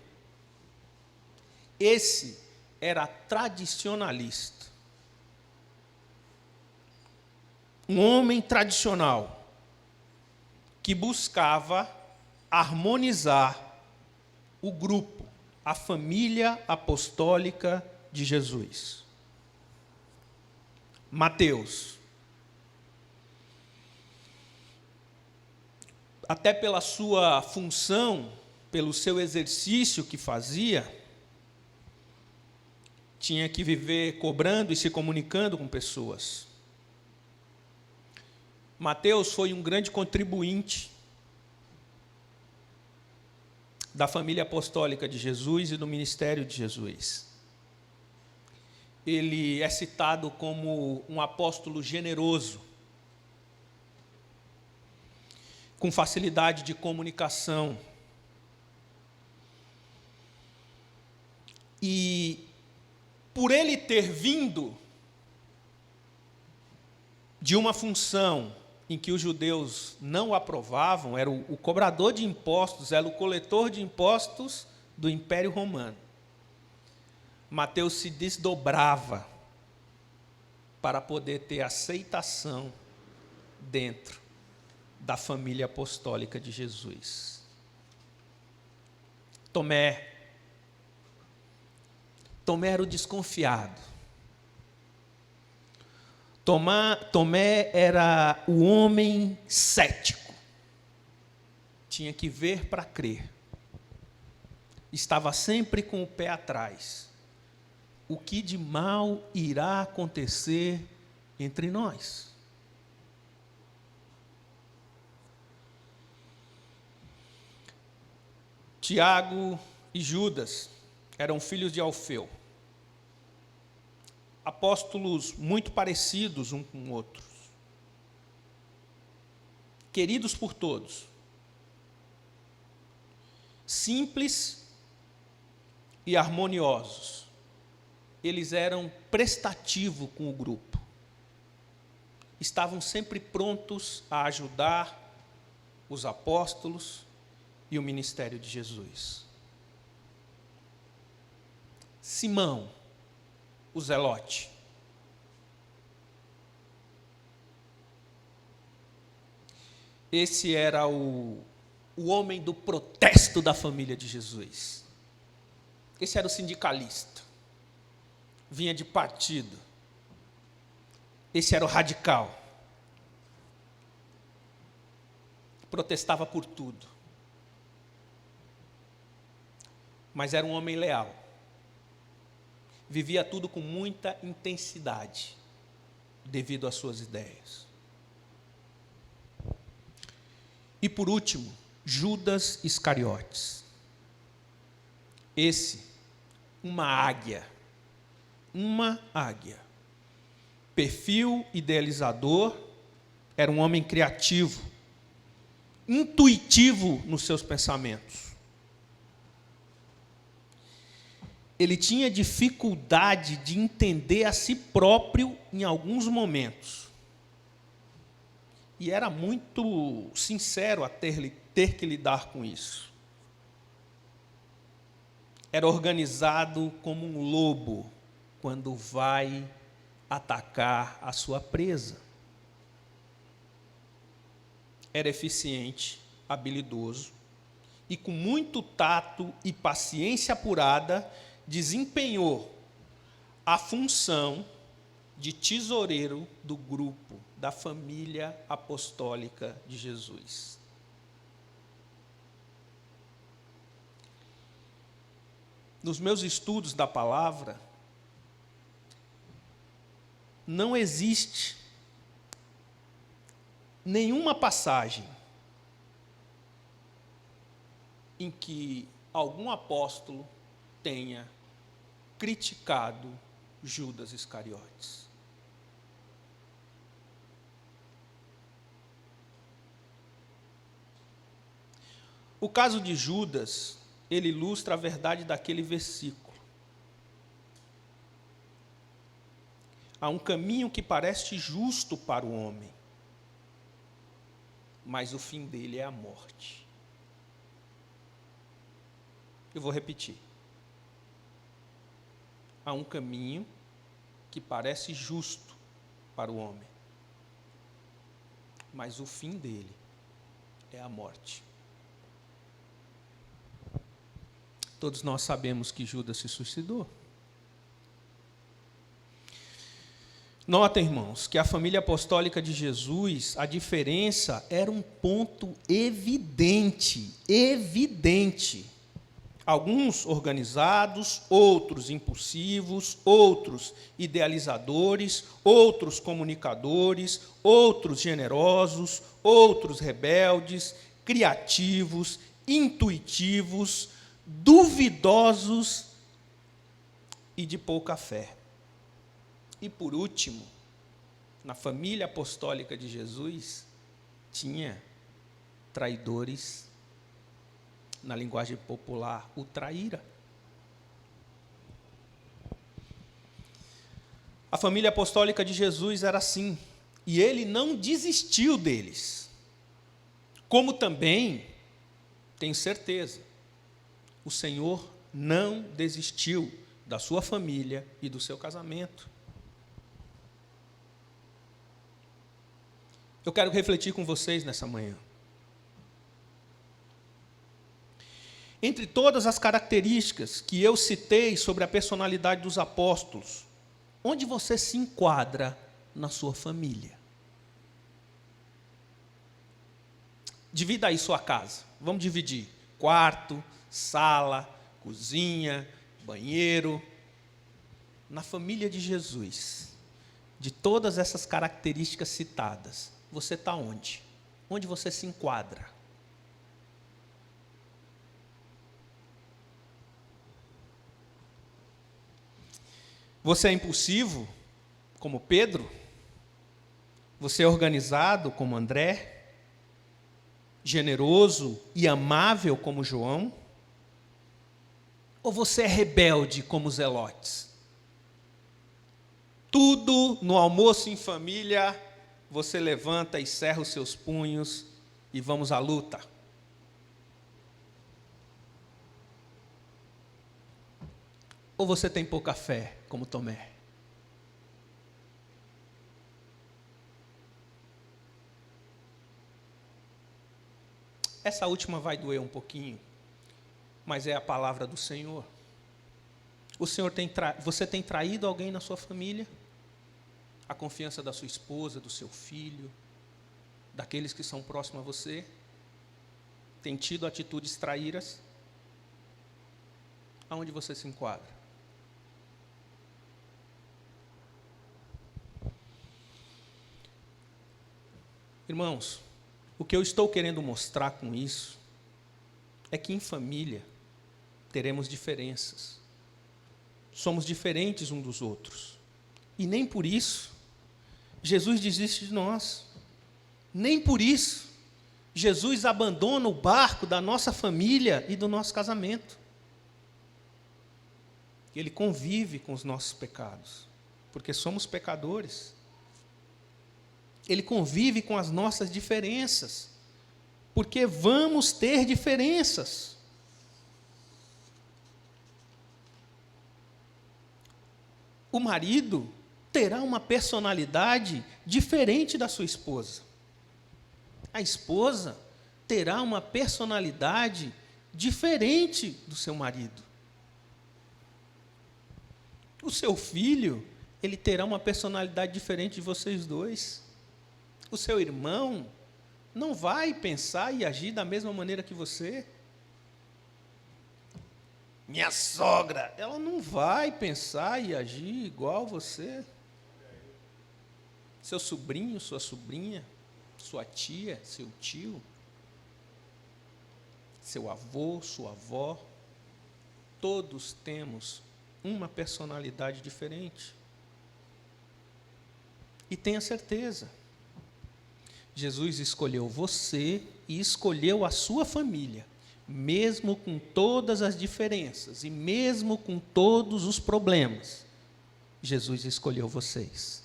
esse era tradicionalista. Um homem tradicional que buscava harmonizar o grupo, a família apostólica de Jesus. Mateus, até pela sua função, pelo seu exercício que fazia, tinha que viver cobrando e se comunicando com pessoas. Mateus foi um grande contribuinte da família apostólica de Jesus e do ministério de Jesus. Ele é citado como um apóstolo generoso, com facilidade de comunicação. E por ele ter vindo de uma função em que os judeus não o aprovavam, era o cobrador de impostos, era o coletor de impostos do Império Romano. Mateus se desdobrava para poder ter aceitação dentro da família apostólica de Jesus. Tomé era o desconfiado. Tomé era o homem cético. Tinha que ver para crer. Estava sempre com o pé atrás. O que de mal irá acontecer entre nós? Tiago e Judas eram filhos de Alfeu. Apóstolos muito parecidos um com outros. Queridos por todos. Simples e harmoniosos. Eles eram prestativos com o grupo. Estavam sempre prontos a ajudar os apóstolos e o ministério de Jesus. Simão, o zelote. Esse era o o homem do protesto da família de Jesus. Esse era o sindicalista. Vinha de partido. Esse era o radical. Protestava por tudo. Mas era um homem leal. Vivia tudo com muita intensidade, devido às suas ideias. E por último, Judas Iscariotes. Esse, uma águia. Perfil idealizador, era um homem criativo, intuitivo nos seus pensamentos. Ele tinha dificuldade de entender a si próprio em alguns momentos. E era muito sincero a ter que lidar com isso. Era organizado como um lobo quando vai atacar a sua presa. Era eficiente, habilidoso e com muito tato e paciência apurada desempenhou a função de tesoureiro do grupo, da família apostólica de Jesus. Nos meus estudos da palavra, não existe nenhuma passagem em que algum apóstolo tenha criticado Judas Iscariotes. O caso de Judas, ele ilustra a verdade daquele versículo. Há um caminho que parece justo para o homem, mas o fim dele é a morte. Eu vou repetir. Há um caminho que parece justo para o homem, mas o fim dele é a morte. Todos nós sabemos que Judas se suicidou. Notem, irmãos, que a família apostólica de Jesus, a diferença era um ponto evidente. Alguns organizados, outros impulsivos, outros idealizadores, outros comunicadores, outros generosos, outros rebeldes, criativos, intuitivos, duvidosos e de pouca fé. E por último, na família apostólica de Jesus, tinha traidores, na linguagem popular, o traíra. A família apostólica de Jesus era assim, e ele não desistiu deles. Como também, tenho certeza, o Senhor não desistiu da sua família e do seu casamento. Eu quero refletir com vocês nessa manhã. Entre todas as características que eu citei sobre a personalidade dos apóstolos, onde você se enquadra na sua família? Divida aí sua casa. Vamos dividir. Quarto, sala, cozinha, banheiro. Na família de Jesus, de todas essas características citadas, você está onde? Onde você se enquadra? Você é impulsivo, como Pedro? Você é organizado, como André? Generoso e amável, como João? Ou você é rebelde, como Zelotes? Tudo no almoço em família, você levanta e cerra os seus punhos e vamos à luta. Ou você tem pouca fé, como Tomé? Essa última vai doer um pouquinho, mas é a palavra do Senhor. Você tem traído alguém na sua família? A confiança da sua esposa, do seu filho, daqueles que são próximos a você? Tem tido atitudes traíras? Aonde você se enquadra? Irmãos, o que eu estou querendo mostrar com isso é que em família teremos diferenças. Somos diferentes uns dos outros. E nem por isso Jesus desiste de nós. Nem por isso Jesus abandona o barco da nossa família e do nosso casamento. Ele convive com os nossos pecados, porque somos pecadores. Ele convive com as nossas diferenças, porque vamos ter diferenças. O marido terá uma personalidade diferente da sua esposa. A esposa terá uma personalidade diferente do seu marido. O seu filho, ele terá uma personalidade diferente de vocês dois. O seu irmão não vai pensar e agir da mesma maneira que você. Minha sogra, ela não vai pensar e agir igual você. Seu sobrinho, sua sobrinha, sua tia, seu tio, seu avô, sua avó, todos temos uma personalidade diferente. E tenha certeza, Jesus escolheu você e escolheu a sua família, mesmo com todas as diferenças e mesmo com todos os problemas. Jesus escolheu vocês.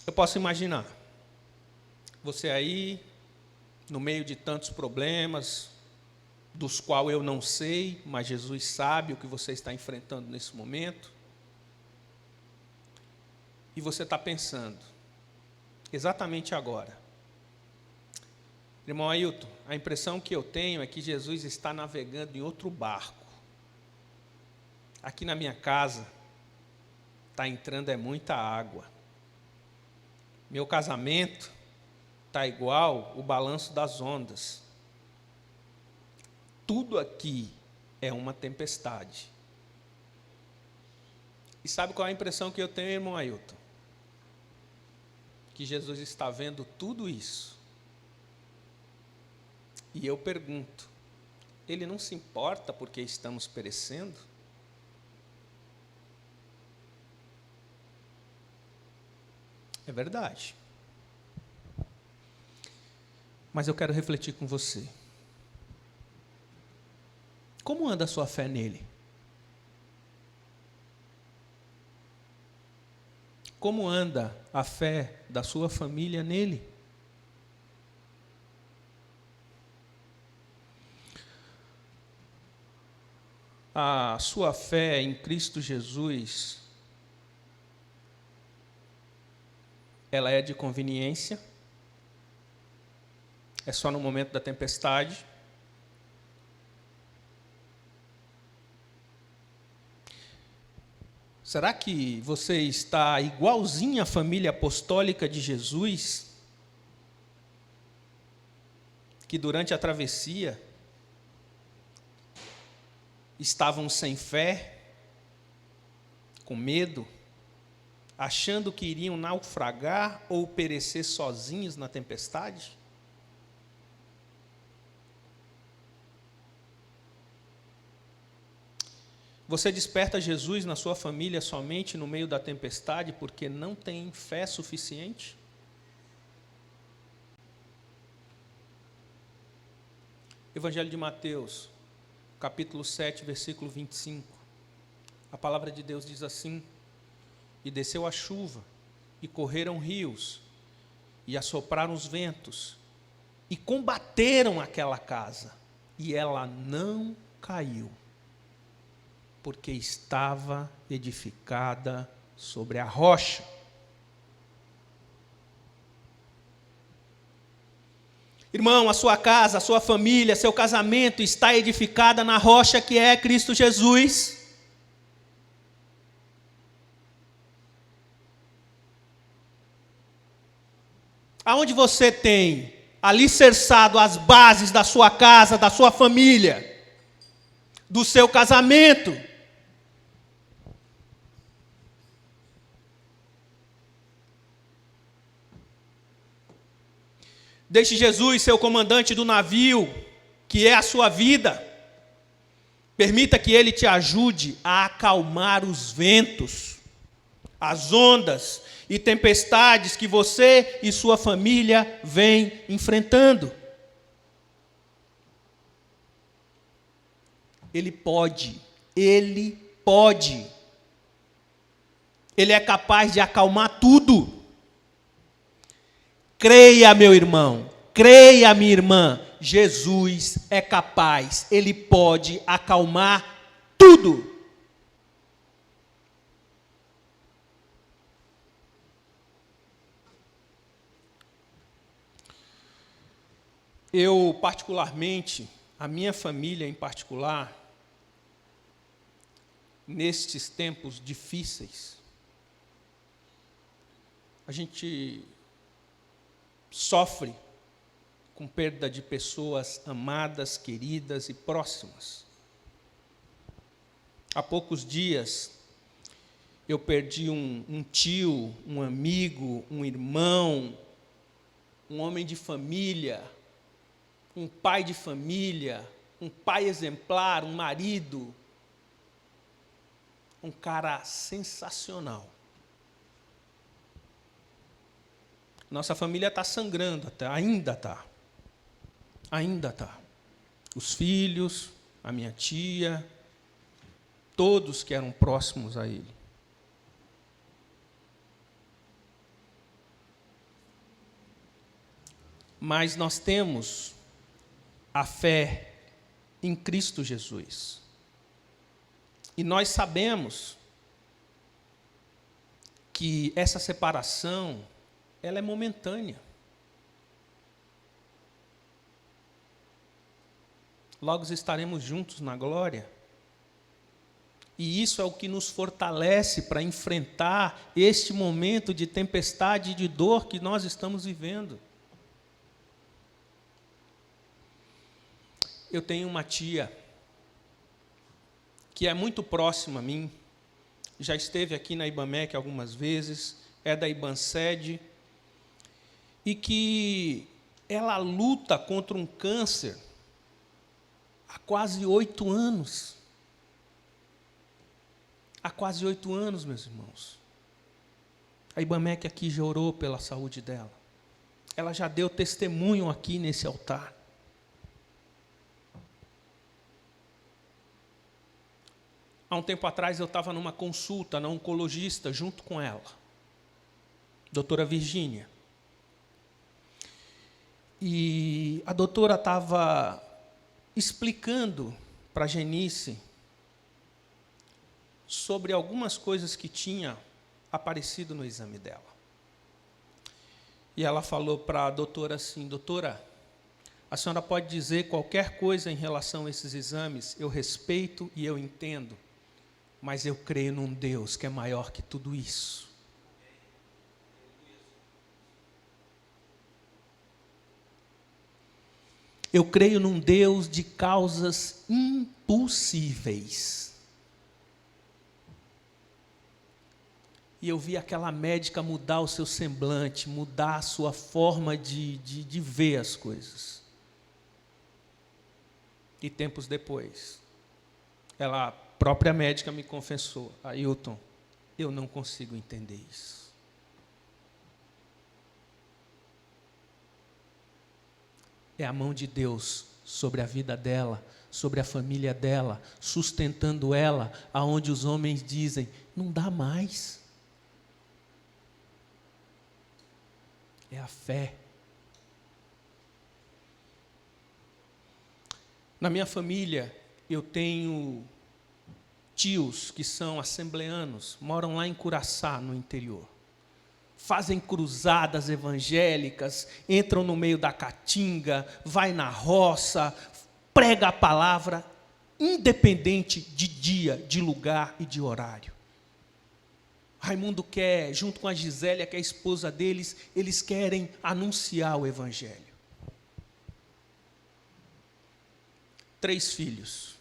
Eu posso imaginar você aí, no meio de tantos problemas, dos quais eu não sei, mas Jesus sabe o que você está enfrentando nesse momento. E você está pensando, exatamente agora, irmão Ailton, a impressão que eu tenho é que Jesus está navegando em outro barco. Aqui na minha casa, está entrando muita água. Meu casamento está igual o balanço das ondas. Tudo aqui é uma tempestade. E sabe qual é a impressão que eu tenho, irmão Ailton? Que Jesus está vendo tudo isso. E eu pergunto, Ele não se importa porque estamos perecendo? É verdade. Mas eu quero refletir com você. Como anda a sua fé nele? Como anda a fé da sua família nele? A sua fé em Cristo Jesus, ela é de conveniência? É só no momento da tempestade? Será que você está igualzinho à família apostólica de Jesus, que durante a travessia estavam sem fé, com medo, achando que iriam naufragar ou perecer sozinhos na tempestade? Você desperta Jesus na sua família somente no meio da tempestade porque não tem fé suficiente? Evangelho de Mateus, capítulo 7, versículo 25. A palavra de Deus diz assim: E desceu a chuva, e correram rios, e assopraram os ventos, e combateram aquela casa, e ela não caiu, porque estava edificada sobre a rocha. Irmão, a sua casa, a sua família, seu casamento está edificada na rocha que é Cristo Jesus. Aonde você tem alicerçado as bases da sua casa, da sua família, do seu casamento? Deixe Jesus ser o comandante do navio, que é a sua vida. Permita que Ele te ajude a acalmar os ventos, as ondas e tempestades que você e sua família vêm enfrentando. Ele pode. Ele é capaz de acalmar tudo. Creia, meu irmão, creia, minha irmã, Jesus é capaz, Ele pode acalmar tudo. Eu, particularmente, a minha família em particular, nestes tempos difíceis, a gente sofre com perda de pessoas amadas, queridas e próximas. Há poucos dias, eu perdi um tio, um amigo, um irmão, um homem de família, um pai de família, um pai exemplar, um marido, um cara sensacional. Nossa família está sangrando, ainda está. Os filhos, a minha tia, todos que eram próximos a ele. Mas nós temos a fé em Cristo Jesus. E nós sabemos que essa separação, ela é momentânea. Logo estaremos juntos na glória. E isso é o que nos fortalece para enfrentar este momento de tempestade e de dor que nós estamos vivendo. Eu tenho uma tia que é muito próxima a mim, já esteve aqui na IBAMEC algumas vezes, é da IBANCED, e que ela luta contra um câncer há quase 8 anos. Há quase 8 anos, meus irmãos. A IBAMEC aqui já orou pela saúde dela. Ela já deu testemunho aqui nesse altar. Há um tempo atrás eu estava numa consulta na oncologista junto com ela, doutora Virgínia. E a doutora estava explicando para a Genice sobre algumas coisas que tinha aparecido no exame dela. E ela falou para a doutora assim: doutora, a senhora pode dizer qualquer coisa em relação a esses exames, eu respeito e eu entendo, mas eu creio num Deus que é maior que tudo isso. Eu creio num Deus de causas impossíveis. E eu vi aquela médica mudar o seu semblante, mudar a sua forma de ver as coisas. E tempos depois, a própria médica me confessou: Ailton, eu não consigo entender isso. É a mão de Deus sobre a vida dela, sobre a família dela, sustentando ela, aonde os homens dizem: não dá mais. É a fé. Na minha família, eu tenho tios que são assembleanos, moram lá em Curaçá, no interior. fazem cruzadas evangélicas, entram no meio da caatinga, vai na roça, prega a palavra, independente de dia, de lugar e de horário. Raimundo quer, junto com a Gisélia, que é a esposa deles, eles querem anunciar o evangelho. 3 filhos,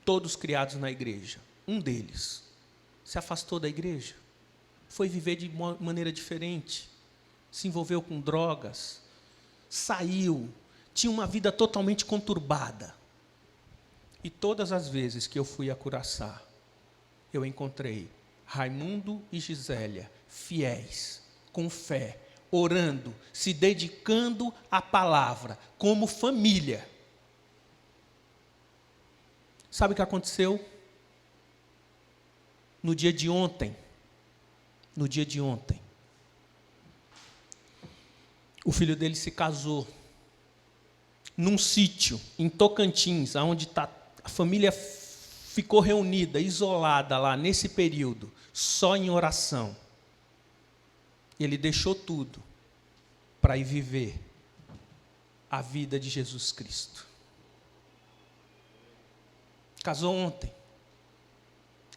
todos criados na igreja. Um deles se afastou da igreja, foi viver de maneira diferente, se envolveu com drogas, saiu, tinha uma vida totalmente conturbada. E todas as vezes que eu fui a Curaçá, eu encontrei Raimundo e Gisélia, fiéis, com fé, orando, se dedicando à palavra, como família. Sabe o que aconteceu? No dia de ontem, o filho dele se casou num sítio em Tocantins, onde a família ficou reunida, isolada lá nesse período, só em oração. Ele deixou tudo para ir viver a vida de Jesus Cristo. Casou ontem.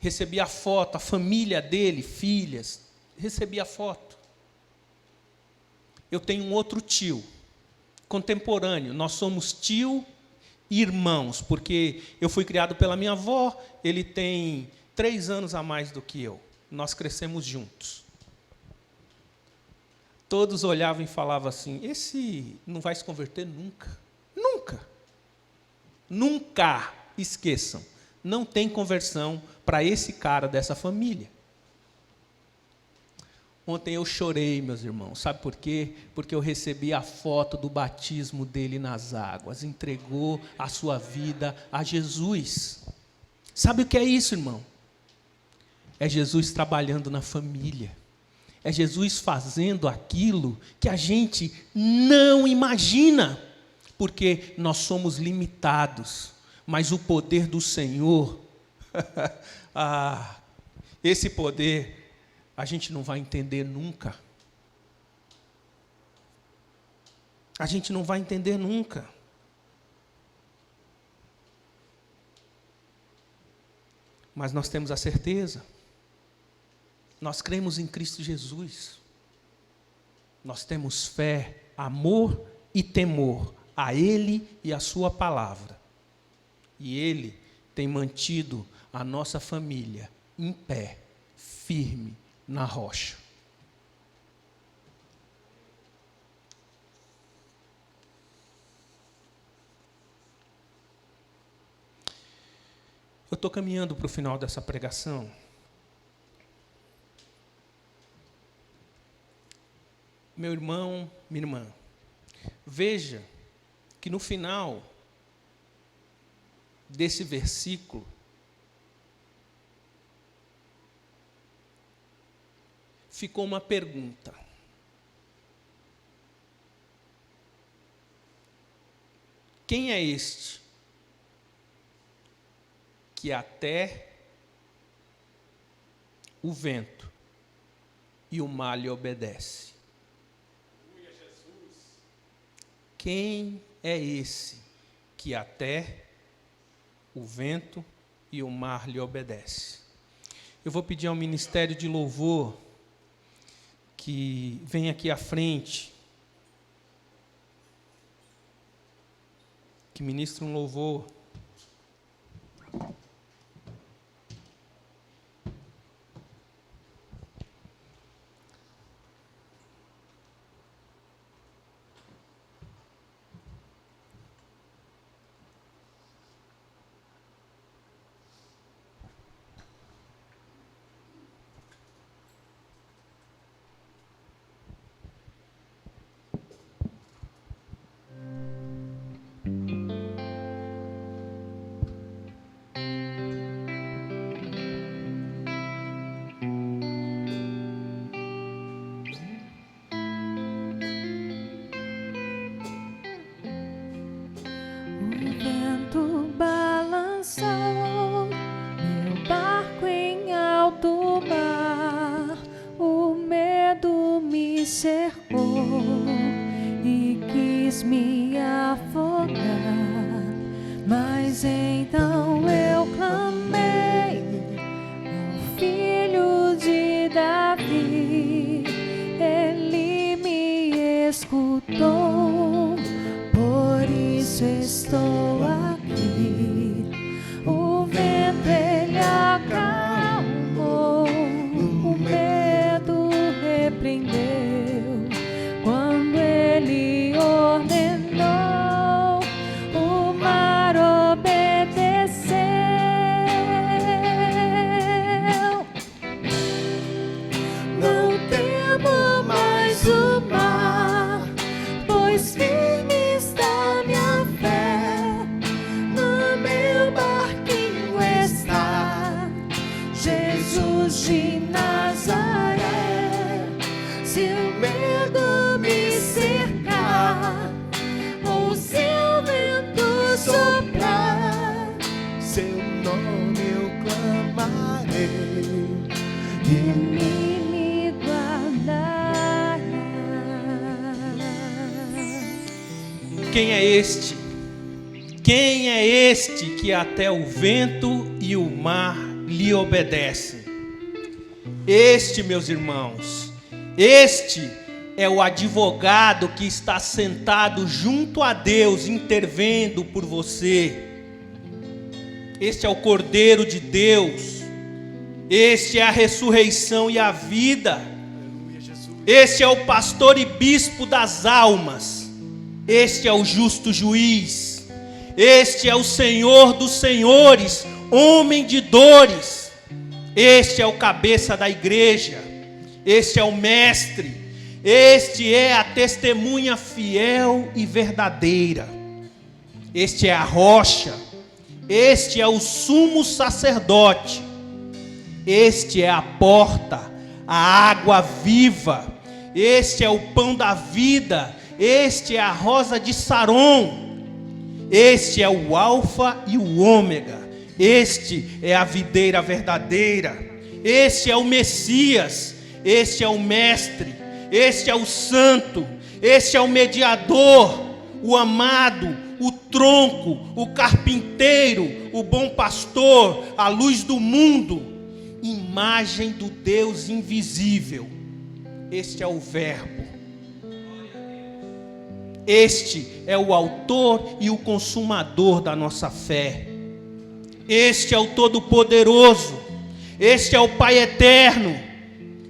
Recebi a foto, a família dele, filhas, recebi a foto. Eu tenho um outro tio, contemporâneo, nós somos tio e irmãos, porque eu fui criado pela minha avó, ele tem 3 anos a mais do que eu, nós crescemos juntos. Todos olhavam e falavam assim, esse não vai se converter nunca, nunca, nunca, esqueçam, não tem conversão para esse cara dessa família. Ontem eu chorei, meus irmãos, sabe por quê? Porque eu recebi a foto do batismo dele nas águas, entregou a sua vida a Jesus. Sabe o que é isso, irmão? É Jesus trabalhando na família, é Jesus fazendo aquilo que a gente não imagina, porque nós somos limitados, mas o poder do Senhor, esse poder, a gente não vai entender nunca. A gente não vai entender nunca. Mas nós temos a certeza. Nós cremos em Cristo Jesus. Nós temos fé, amor e temor a Ele e a Sua palavra. E Ele tem mantido a nossa família em pé, firme, na rocha. Eu estou caminhando para o final dessa pregação. Meu irmão, minha irmã, veja que no final desse versículo, ficou uma pergunta. Quem é este que até o vento e o mar lhe obedece? Quem é esse que até o vento e o mar lhe obedece? Eu vou pedir ao Ministério de Louvor que venha aqui à frente, que ministre um louvor. Mas então eu clamei ao Filho de Davi, Ele me escutou, por isso estou aqui. O vento Ele acalmou, o medo repreendeu, quando Ele ordenou, o mar obedeceu. Não temo mais o mar, pois firme está minha fé. No meu barquinho está Jesus de Nazaré. Se o medo me cercar, ou se o vento soprar, Seu nome eu clamarei. Ele me guardará. Quem é este? Quem é este que até o vento e o mar lhe obedecem? Este, meus irmãos, este é o advogado que está sentado junto a Deus, intervendo por você. Este é o Cordeiro de Deus. Este é a ressurreição e a vida. Este é o pastor e bispo das almas. Este é o justo juiz. Este é o Senhor dos senhores, homem de dores. Este é o cabeça da igreja. Este é o mestre. Este é a testemunha fiel e verdadeira. Este é a rocha. Este é o sumo sacerdote. Este é a porta, a água viva. Este é o pão da vida. Este é a rosa de Saron. Este é o alfa e o ômega. Este é a videira verdadeira. Este é o Messias. Este é o mestre. Este é o santo. Este é o mediador, o amado, o tronco, o carpinteiro, o bom pastor, a luz do mundo, imagem do Deus invisível. Este é o Verbo. Este é o autor e o consumador da nossa fé. Este é o Todo-Poderoso. Este é o Pai Eterno.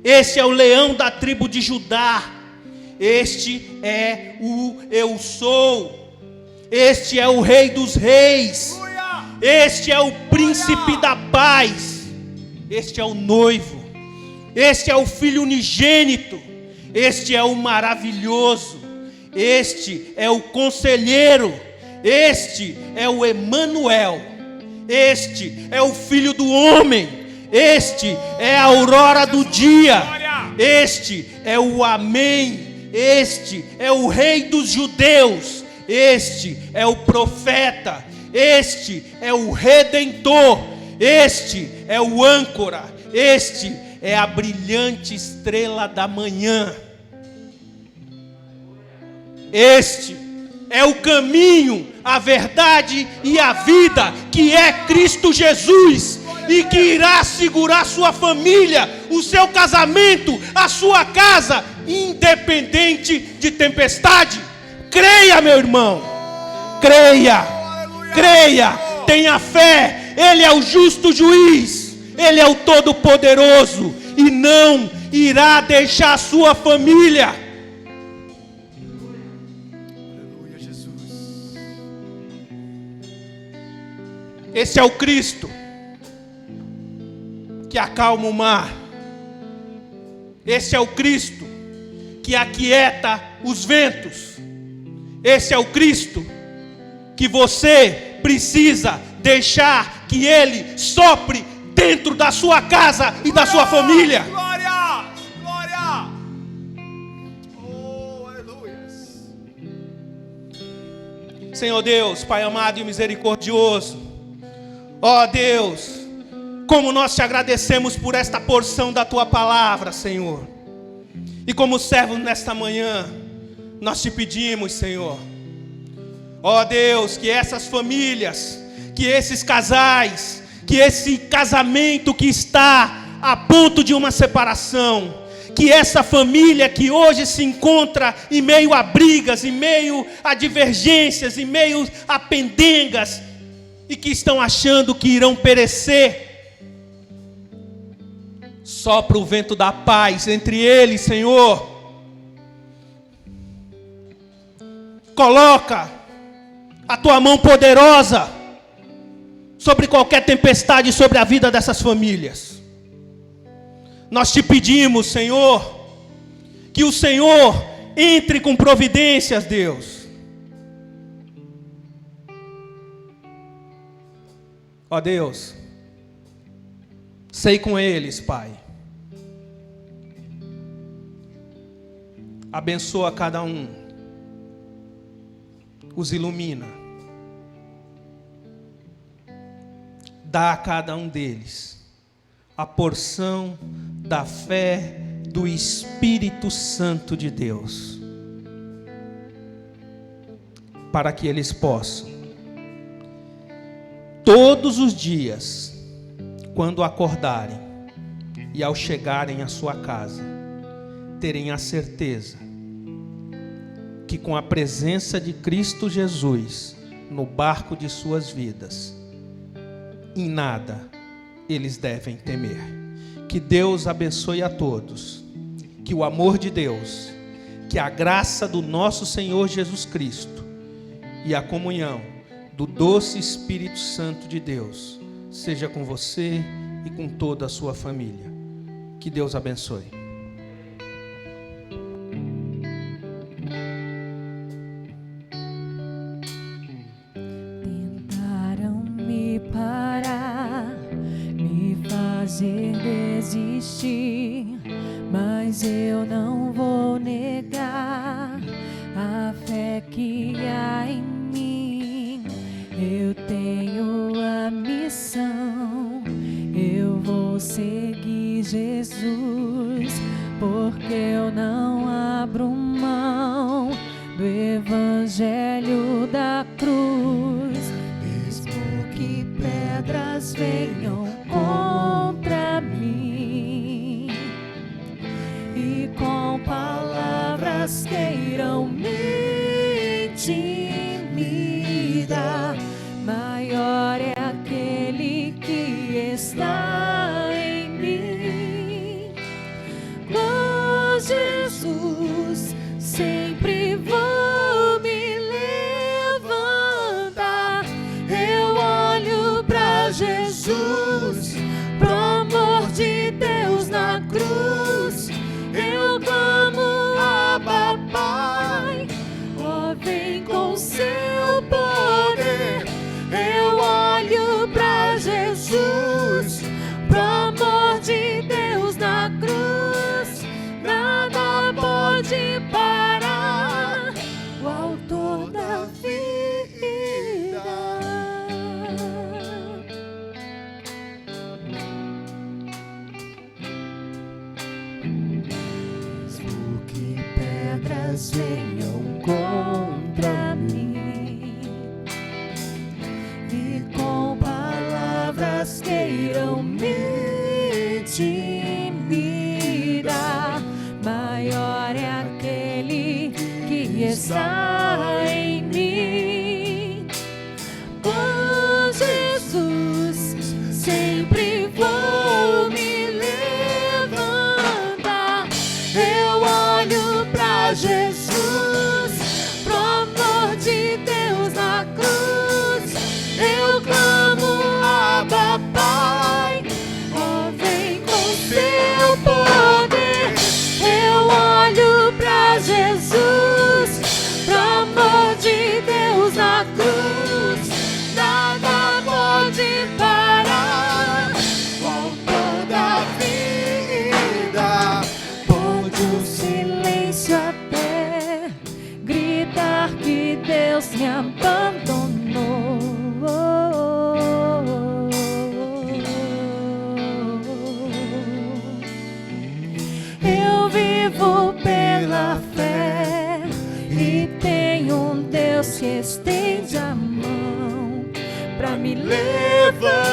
Este é o leão da tribo de Judá. Este é o Eu Sou. Este é o Rei dos Reis. Este é o Príncipe da Paz. Este é o noivo. Este é o Filho unigênito. Este é o maravilhoso. Este é o conselheiro. Este é o Emanuel. Este é o Filho do homem. Este é a aurora do dia. Este é o Amém. Este é o Rei dos judeus. Este é o profeta. Este é o Redentor. Este é o âncora. Este é a brilhante estrela da manhã. Este é o caminho, a verdade e a vida, que é Cristo Jesus, e que irá segurar sua família, o seu casamento, a sua casa, independente de tempestade. Creia, meu irmão, creia, creia, tenha fé. Ele é o justo juiz, Ele é o Todo-Poderoso, e não irá deixar a sua família. Esse é o Cristo que acalma o mar. Esse é o Cristo que aquieta os ventos. Esse é o Cristo que você precisa deixar que Ele sopre dentro da sua casa e da sua família. Glória! Glória! Oh, aleluia! Senhor Deus, Pai amado e misericordioso, ó Deus, como nós te agradecemos por esta porção da Tua palavra, Senhor. E como servos nesta manhã, nós te pedimos, Senhor, ó Deus, que essas famílias que esses casais, que esse casamento que está a ponto de uma separação, que essa família que hoje se encontra em meio a brigas, em meio a divergências, em meio a pendengas, e que estão achando que irão perecer, sopra o vento da paz entre eles, Senhor. Coloca a tua mão poderosa sobre qualquer tempestade sobre a vida dessas famílias. Nós te pedimos, Senhor, que o Senhor entre com providências, Deus. Ó Deus, sei com eles, Pai. Abençoa cada um, os ilumina. Dá a cada um deles a porção da fé do Espírito Santo de Deus, para que eles possam, todos os dias, quando acordarem e ao chegarem à sua casa, terem a certeza que com a presença de Cristo Jesus no barco de suas vidas, em nada eles devem temer. Que Deus abençoe a todos, que o amor de Deus, que a graça do nosso Senhor Jesus Cristo e a comunhão do doce Espírito Santo de Deus seja com você e com toda a sua família. Que Deus abençoe. Tentaram me parar, me fazer desistir, mas eu não vou negar a fé que há em mim. Eu tenho a missão, eu vou seguir Jesus, porque eu não abro mão do evangelho da cruz. Mesmo que pedras venham contra mim e com palavras queiram me intimidar, maior é aquele que está em mim. Com Jesus sempre vou me levantar. Eu olho pra Jesus, pro amor de Deus na cruz. Eu clamo, Abba, Pai, ó, vem com seu poder. Eu olho pra Jesus, pro amor de Deus na cruz. Nada pode parar o autor da vida. Mesmo que pedras venham contra mim e com palavras queiram me intimidar, maior é aquele que está em mim. Com Jesus sempre vou me levantar. Eu olho pra Jesus, pro amor de Deus na cruz. Eu clamo, Abba, Pai, me levantar.